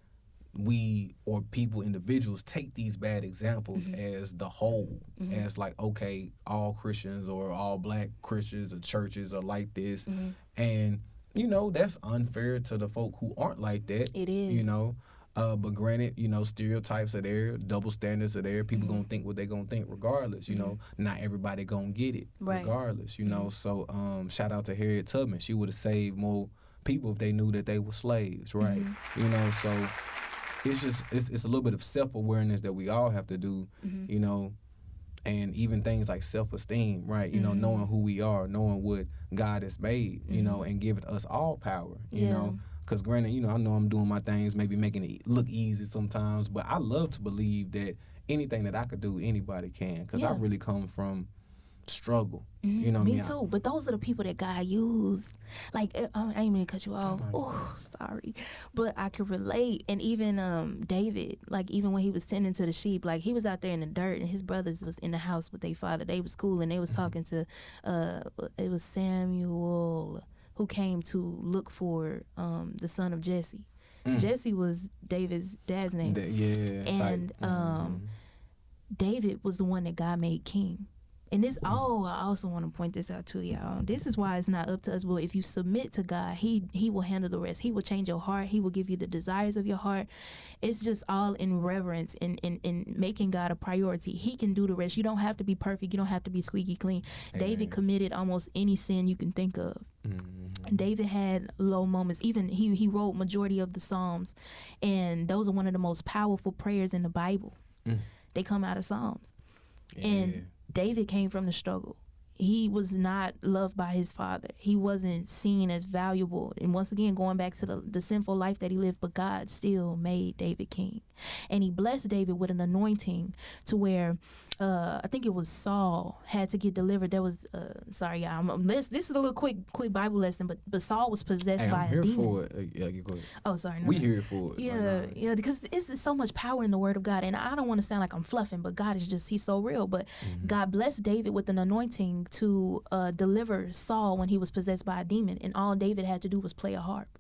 we or people, individuals, take these bad examples as the whole, as like, okay, all Christians or all black Christians or churches are like this. And, that's unfair to the folk who aren't like that. It is. But granted, stereotypes are there, double standards are there. People gonna think what they gonna think regardless. Not everybody gonna get it regardless. So shout out to Harriet Tubman. She would have saved more people if they knew that they were slaves, right? So it's a little bit of self-awareness that we all have to do, and even things like self-esteem, right? Knowing who we are, knowing what God has made, and giving us all power, you know. Because granted, I know I'm doing my things, maybe making it look easy sometimes, but I love to believe that anything that I could do, anybody can, because I really come from struggle. You know what I mean? Me too. But those are the people that God used. Like, I ain't mean to cut you off. Oh, sorry. But I could relate. And even David, like, even when he was tending to the sheep, like, he was out there in the dirt, and his brothers was in the house with their father. They was cool, and they was talking to, it was Samuel, who came to look for the son of Jesse. Jesse was David's dad's name. And David was the one that God made king. And this, I also want to point this out to y'all. This is why it's not up to us. But if you submit to God, He will handle the rest. He will change your heart. He will give you the desires of your heart. It's just all in reverence and in making God a priority. He can do the rest. You don't have to be perfect. You don't have to be squeaky clean. Amen. David committed almost any sin you can think of. David had low moments. Even he wrote majority of the Psalms, and those are one of the most powerful prayers in the Bible. They come out of Psalms. And David came from the struggle. He was not loved by his father. He wasn't seen as valuable. And once again, going back to the sinful life that he lived, but God still made David king. And he blessed David with an anointing to where, I think it was Saul had to get delivered. There was, sorry, y'all, this is a little quick Bible lesson, but Saul was possessed by a demon. I'm here for it. Yeah, you go ahead. Oh, sorry. No, we here for it. Yeah, because it's so much power in the word of God. And I don't want to sound like I'm fluffing, but God is just, he's so real. But God blessed David with an anointing to deliver Saul when he was possessed by a demon, and all David had to do was play a harp.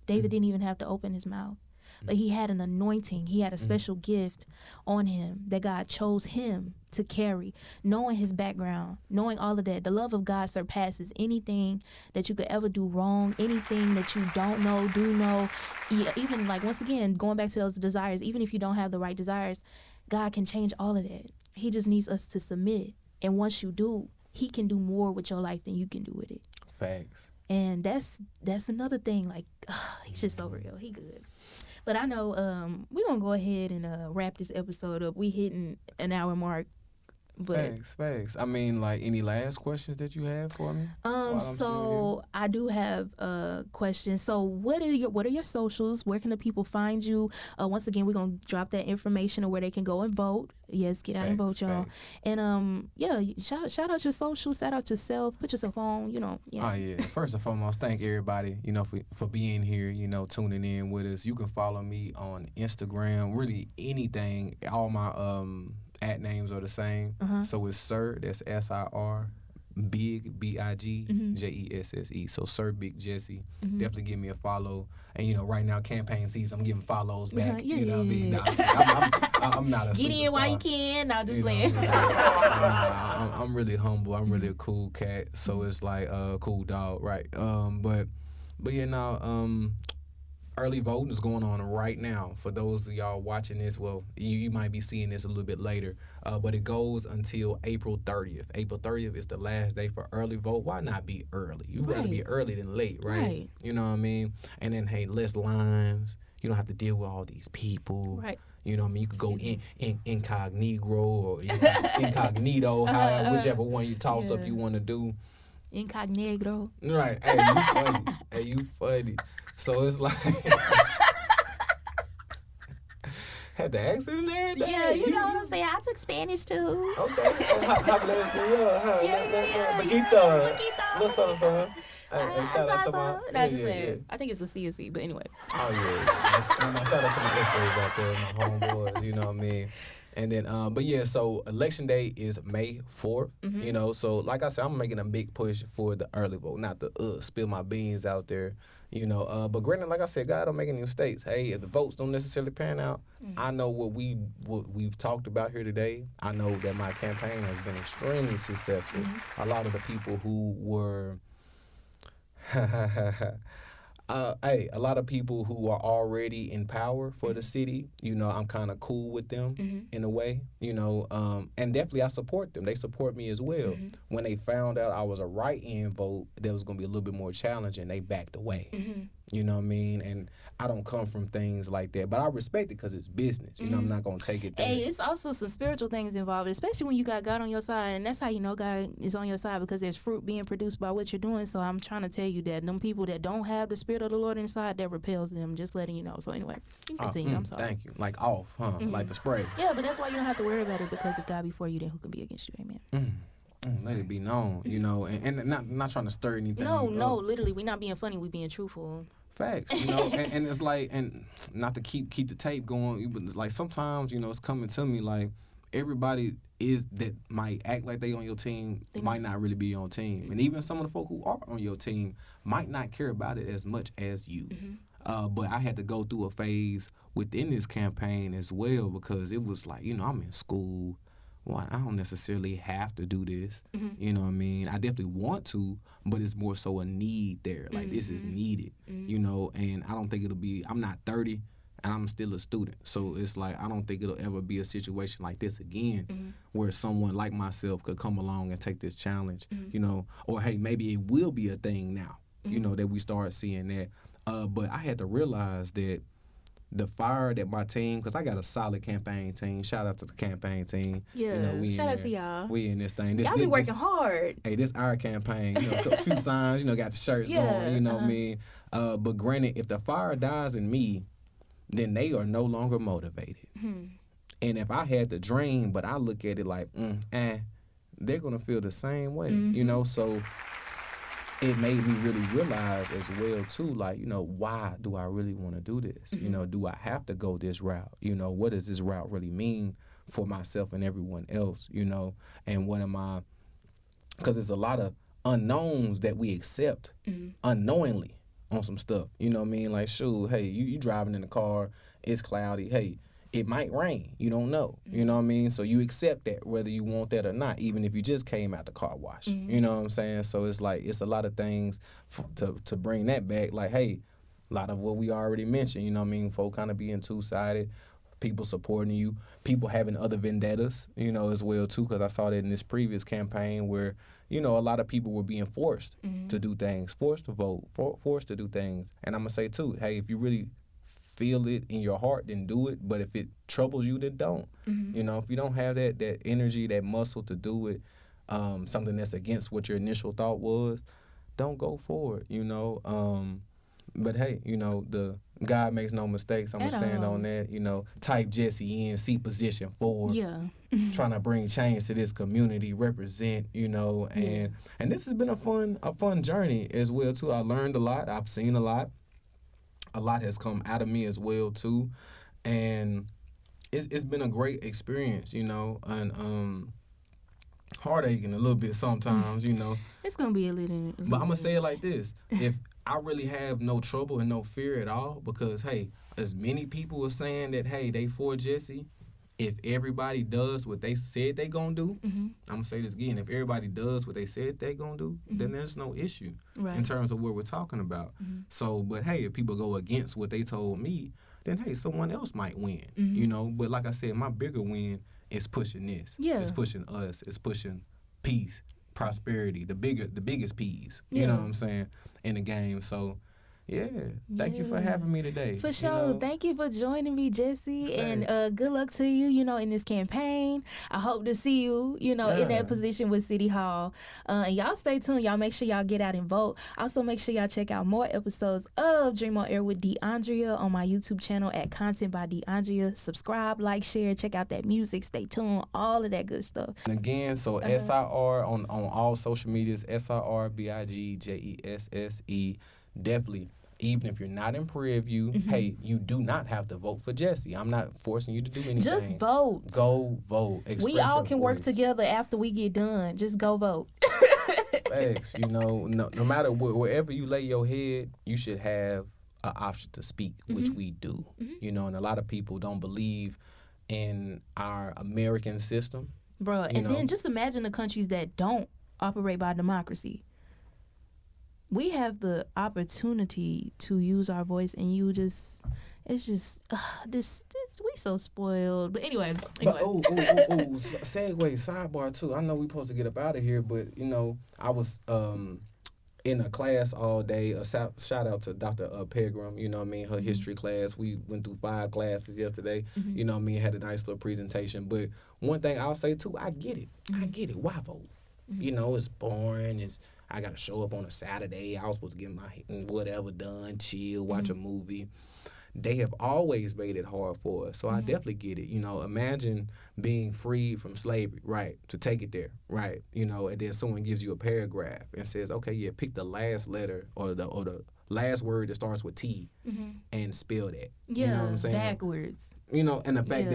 David didn't even have to open his mouth, but he had an anointing. He had a special gift on him that God chose him to carry, knowing his background, knowing all of that. The love of God surpasses anything that you could ever do wrong, anything that you don't know, do know. Even, like, once again, going back to those desires, even if you don't have the right desires, God can change all of that. He just needs us to submit. And once you do, He can do more with your life than you can do with it. Facts. And that's another thing. Like, he's just so real. He good. But I know we're going to go ahead and wrap this episode up. We hitting an hour mark. But Facts. I mean, like, any last questions that you have for me? So I do have a question. So what are your socials? Where can the people find you? Once again, we're gonna drop that information of where they can go and vote. Yes, get out and vote, y'all. And shout out your socials, shout out yourself, put yourself on, Oh yeah. First and foremost, thank everybody, for being here, tuning in with us. You can follow me on Instagram, really anything. All my @ names are the same. So it's Sir, that's SIR, Big, BIG, JESSE. So Sir Big Jesse. Definitely give me a follow. And right now, campaign season, I'm giving follows back. You know what I mean? I'm not a Get superstar. in while you can. Now just playing. I'm really humble. I'm really a cool cat. So it's like cool dog, right? But early voting is going on right now. For those of y'all watching this, well, you might be seeing this a little bit later, but it goes until April 30th. April 30th is the last day for early vote. Why not be early? You'd rather be early than late, right? You know what I mean? And then, hey, less lines. You don't have to deal with all these people. Right. You know what I mean? You could go incognito or incognito, whichever one you toss up you want to do. Incognito. Right. Hey, you funny. So it's like had the accent in there. Yeah, you know what I'm saying. I took Spanish too. Okay. Habla español. Yeah. Poquito. Little something. Shout out to my. I think it's a C, but anyway. Oh yeah. Shout out to my X-rays out there, my homeboys. You know what I mean. And then, so election day is May 4th, so like I said, I'm making a big push for the early vote, not to spill my beans out there, but granted, like I said, God don't make any mistakes. Hey, if the votes don't necessarily pan out, I know what we've talked about here today. I know that my campaign has been extremely successful. A lot of the people who were Hey, a lot of people who are already in power for the city, I'm kind of cool with them in a way, and definitely I support them. They support me as well. When they found out I was a write-in vote, that was going to be a little bit more challenging, they backed away. You know what I mean? And I don't come from things like that, but I respect it because it's business. I'm not going to take it there. Hey, it's also some spiritual things involved, especially when you got God on your side, and that's how you know God is on your side, because there's fruit being produced by what you're doing. So I'm trying to tell you that them people that don't have the Spirit of the Lord inside, that repels them, just letting you know. So anyway, you can continue. I'm sorry. Thank you. Like off, huh? Like the spray. Yeah, but that's why you don't have to worry about it, because if God before you, then who can be against you? Amen. Let it be known, and not trying to stir anything. No, literally, we're not being funny. We're being truthful. Facts, and it's like, and not to keep the tape going, but like sometimes, it's coming to me like everybody that might act like they on your team might not really be on your team, and even some of the folk who are on your team might not care about it as much as you. But I had to go through a phase within this campaign as well, because it was like, I'm in school. Well, I don't necessarily have to do this. You know what I mean? I definitely want to, but it's more so a need there. Like, this is needed, and I don't think it'll be, I'm not 30 and I'm still a student. So it's like, I don't think it'll ever be a situation like this again, where someone like myself could come along and take this challenge, or hey, maybe it will be a thing now, that we start seeing that. But I had to realize that the fire that my team, because I got a solid campaign team. Shout out to the campaign team. Yeah, shout out to y'all. We in this thing. Y'all be working hard. Hey, this our campaign. A few signs, got the shirts going, what I mean? But granted, if the fire dies in me, then they are no longer motivated. And if I had the dream, but I look at it like, they're going to feel the same way, So it made me really realize as well, too, like, why do I really want to do this? Do I have to go this route? What does this route really mean for myself and everyone else, And what am I, because there's a lot of unknowns that we accept unknowingly on some stuff. You know what I mean? Like, shoot, hey, you driving in the car, it's cloudy, hey, it might rain. You don't know. You know what I mean? So you accept that whether you want that or not, even if you just came out the car wash. You know what I'm saying? So it's like, it's a lot of things to bring that back. Like, hey, a lot of what we already mentioned, you know what I mean? Folk kind of being two-sided, people supporting you, people having other vendettas, as well, too, because I saw that in this previous campaign where, a lot of people were being forced to do things, forced to vote, forced to do things. And I'm going to say, too, hey, if you really feel it in your heart, then do it. But if it troubles you, then don't. If you don't have that energy, that muscle to do it, something that's against what your initial thought was, don't go for it, But hey, the God makes no mistakes. I'm going to stand on that, type Jesse in, see position forward. Yeah. Trying to bring change to this community, represent, and this has been a fun journey as well, too. I learned a lot. I've seen a lot. A lot has come out of me as well, too. And it's been a great experience, and heartache-ing a little bit sometimes, It's going to be a little. But I'm going to say it like this. If I really have no trouble and no fear at all, because, hey, as many people are saying that, hey, they for Jesse, if everybody does what they said they going to do, I'm going to say this again, if everybody does what they said they going to do, then there's no issue in terms of what we're talking about. So, but hey, if people go against what they told me, then hey, someone else might win, But like I said, my bigger win is pushing this. Yeah. It's pushing us. It's pushing peace, prosperity, the biggest P's, you know what I'm saying, in the game. So, yeah, thank you for having me today. For sure. Thank you for joining me, Jesse. Thanks. And good luck to you, in this campaign. I hope to see you, in that position with City Hall. And y'all stay tuned. Y'all make sure y'all get out and vote. Also, make sure y'all check out more episodes of Dream on Air with DeAndrea on my YouTube channel at Content by DeAndrea. Subscribe, like, share, check out that music. Stay tuned. All of that good stuff. And again, so SIR on all social medias, SIRBIGJESSE. Definitely. Even if you're not in Prairie View, hey, you do not have to vote for Jesse. I'm not forcing you to do anything. Just vote. Go vote. Express we all can voice. Work together after we get done. Just go vote. Thanks. No matter wherever you lay your head, you should have an option to speak, which we do. And a lot of people don't believe in our American system. Bro, then just imagine the countries that don't operate by democracy. we have the opportunity to use our voice, and you just, it's just this we so spoiled. But anyway. But segue, sidebar too. I know we supposed to get up out of here, but you know, I was in a class all day. A shout out to Dr. Pegram, you know what I mean, her history class. We went through 5 classes yesterday, you know what I mean, had a nice little presentation. But one thing I'll say too, I get it. I get it. Why vote? You know, it's boring. I got to show up on a Saturday. I was supposed to get my whatever done, chill, watch a movie. They have always made it hard for us. So I definitely get it. You know, imagine being freed from slavery, right, to take it there, right, you know, and then someone gives you a paragraph and says, okay, yeah, pick the last letter or the last word that starts with T and spell that. Yeah, you know what I'm saying? backwards. You know, and the fact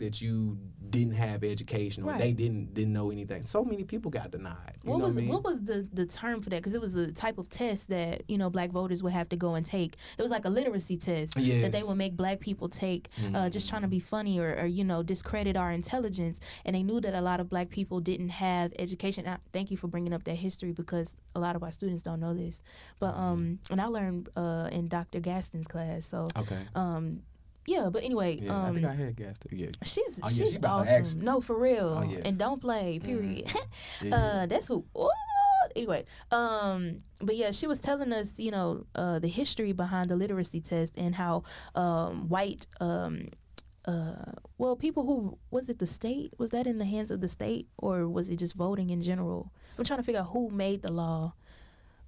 that you didn't have education or they didn't know anything. So many people got denied. What was the term for that? Because it was a type of test that, you know, black voters would have to go and take. It was like a literacy test that they would make black people take, just trying to be funny or you know, discredit our intelligence. And they knew that a lot of black people didn't have education. Thank you for bringing up that history, because a lot of our students don't know this. But and I learned in Dr. Gaston's class. So yeah, but anyway, I think I had Gaston. Yeah, she's awesome. No, for real. Oh, yes. And don't play. Period. That's who. Anyway, but yeah, she was telling us, you know, the history behind the literacy test and how white, people who, was it the state? Was that in the hands of the state, or was it just voting in general? I'm trying to figure out who made the law.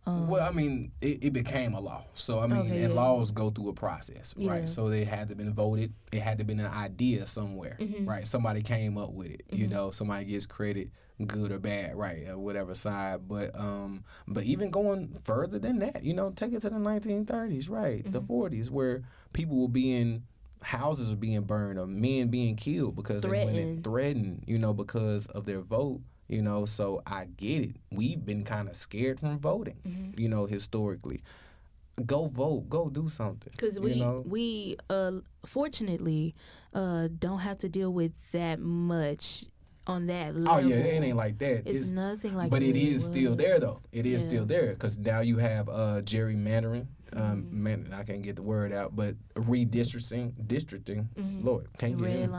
Well, I mean, it became a law. So, I mean, laws go through a process, right? So they had to been voted. It had to been an idea somewhere, right? Somebody came up with it, you know. Somebody gets credit, good or bad, right, or whatever side. But even going further than that, you know, take it to the 1930s, right, the 40s, where people were being, houses were being burned or men being killed because they went and threatened, you know, because of their vote. You know, so I get it. We've been kind of scared from voting, you know, historically. Go vote. Go do something. Because we fortunately don't have to deal with that much on that level. Oh, yeah, it ain't like that. It's nothing like that. But it is still there, though. It is still there, because now you have gerrymandering. I can't get the word out, but districting. Lord, can't get it.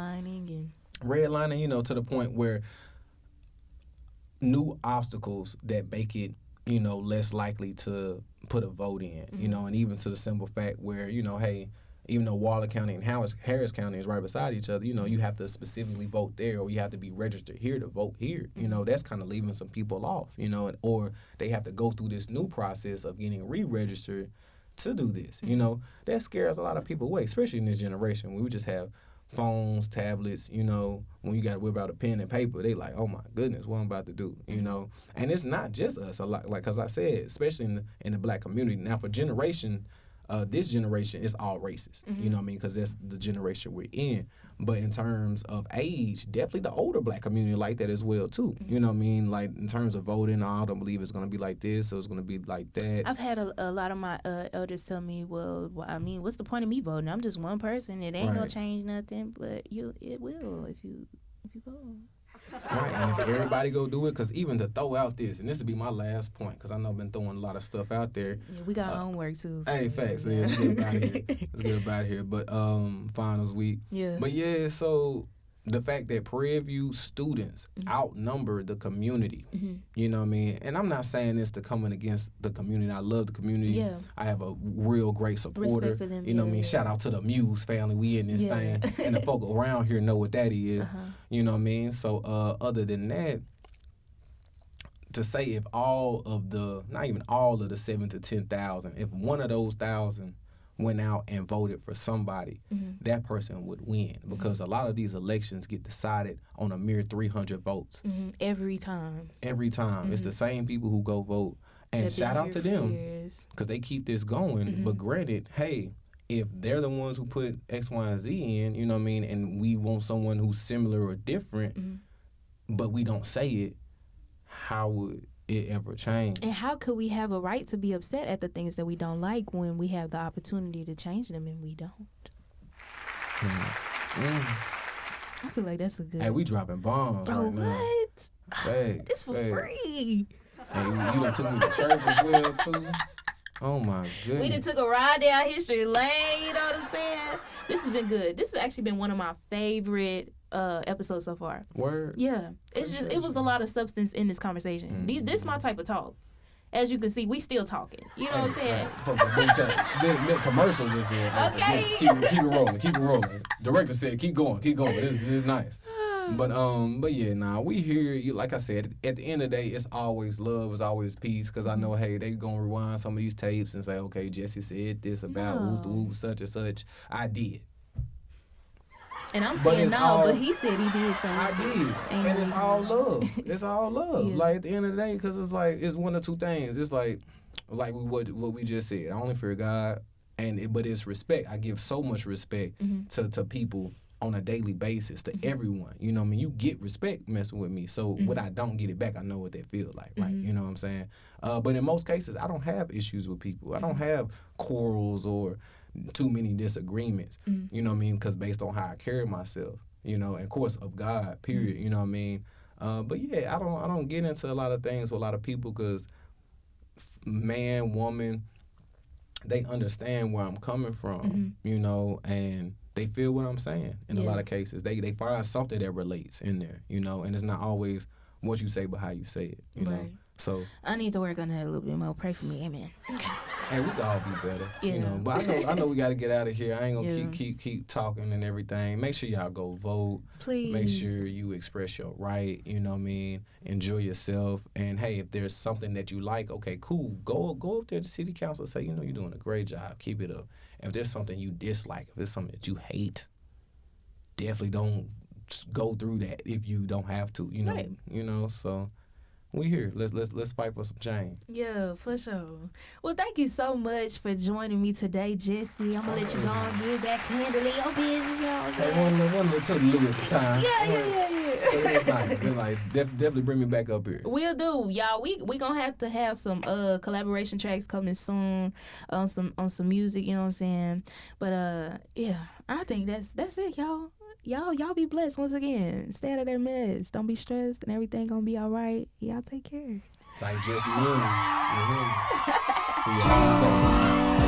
Redlining, you know, to the point where new obstacles that make it, you know, less likely to put a vote in, you know, and even to the simple fact where, you know, hey, even though Waller County and Harris County is right beside each other, you know, you have to specifically vote there, or you have to be registered here to vote here. You know, that's kind of leaving some people off, you know, or they have to go through this new process of getting re-registered to do this. You know, that scares a lot of people away, especially in this generation. We just have phones, tablets, you know, when you got to whip out a pen and paper, they like, oh my goodness, what I'm about to do, you know. And it's not just us, a lot, like, because I said, especially in the black community. Now, for this generation, it's all races, you know what I mean, because that's the generation we're in. But in terms of age, definitely the older black community like that as well, too. You know what I mean? Like, in terms of voting, I don't believe it's going to be like this, so it's going to be like that. I've had a lot of my elders tell me, well, I mean, what's the point of me voting? I'm just one person. It ain't going to change nothing, but it will if you vote. Right, and if everybody go do it, because even to throw out this, and this will be my last point, because I know I've been throwing a lot of stuff out there. Yeah, we got homework too. So hey, facts. Yeah, let's get about here. Let's get about here. But finals week. Yeah. But yeah, so the fact that Prairie View students outnumber the community, you know what I mean? And I'm not saying this to come in against the community. I love the community. Yeah. I have a real great supporter. Respect for them, you know what I mean? Shout out to the Muse family. We in this thing. And the folk around here know what that is. You know what I mean? So other than that, to say if not even all of the 7,000 to 10,000, if one of those 1,000 went out and voted for somebody, that person would win, because a lot of these elections get decided on a mere 300 votes. Every time. It's the same people who go vote. And shout out to them, because they keep this going. But granted, hey, if they're the ones who put X, Y, and Z in, you know what I mean, and we want someone who's similar or different, but we don't say it, how would it ever change? And how could we have a right to be upset at the things that we don't like when we have the opportunity to change them and we don't? I feel like that's a good... Hey, we dropping bombs Bro, right now. What? It's for free. And you done took me to church as well, too. Oh, my goodness. We done took a ride down history lane, you know what I'm saying? This has been good. This has actually been one of my favorite episodes so far. Word? Yeah. It was a lot of substance in this conversation. This is my type of talk. As you can see, we still talking. You know what I'm saying? The commercial just said, Okay. Keep it rolling. Director said, keep going. This is nice. But yeah, nah, we hear you. Like I said, at the end of the day, it's always love, it's always peace. Cause I know, hey, they gonna rewind some of these tapes and say, okay, Jesse said this about whoop such and such. I did. And I'm But saying it's no, all- but he said he did. So I did, and it's all love. It's all love. Yeah. Like at the end of the day, cause it's like it's one or two things. It's like what we just said. I only fear God, but it's respect. I give so much respect to people on a daily basis, to everyone. You know what I mean? You get respect messing with me. So when I don't get it back, I know what that feel like, right? You know what I'm saying? But in most cases, I don't have issues with people. I don't have quarrels or too many disagreements. You know what I mean? Because based on how I carry myself, you know, and of course of God, period. You know what I mean? But yeah, I don't get into a lot of things with a lot of people because man, woman, they understand where I'm coming from, you know, and they feel what I'm saying in a lot of cases. They find something that relates in there, you know, and it's not always what you say but how you say it, you know. So I need to work on that a little bit more. Pray for me, amen. hey, we can all be better, you know. But I know we got to get out of here. I ain't gonna keep talking and everything. Make sure y'all go vote. Please. Make sure you express your right. You know what I mean. Enjoy yourself. And hey, if there's something that you like, okay, cool. Go up there to city council and say, you know, you're doing a great job. Keep it up. If there's something you dislike, if there's something that you hate, definitely don't go through that if you don't have to. You know. Right. You know. So. We here. Let's fight for some change. Yeah, for sure. Well, thank you so much for joining me today, Jesse. I'm gonna let you go and get back to handling your business. You know what I'm saying? Hey, one little took a little at the time. Yeah. It's nice. They're like, definitely bring me back up here. We'll do, y'all. We gonna have some collaboration tracks coming soon on some music. You know what I'm saying? But yeah, I think that's it, y'all. Y'all be blessed once again. Stay out of that mess. Don't be stressed, and everything gonna be all right. Y'all take care. Type Jesse in. See y'all.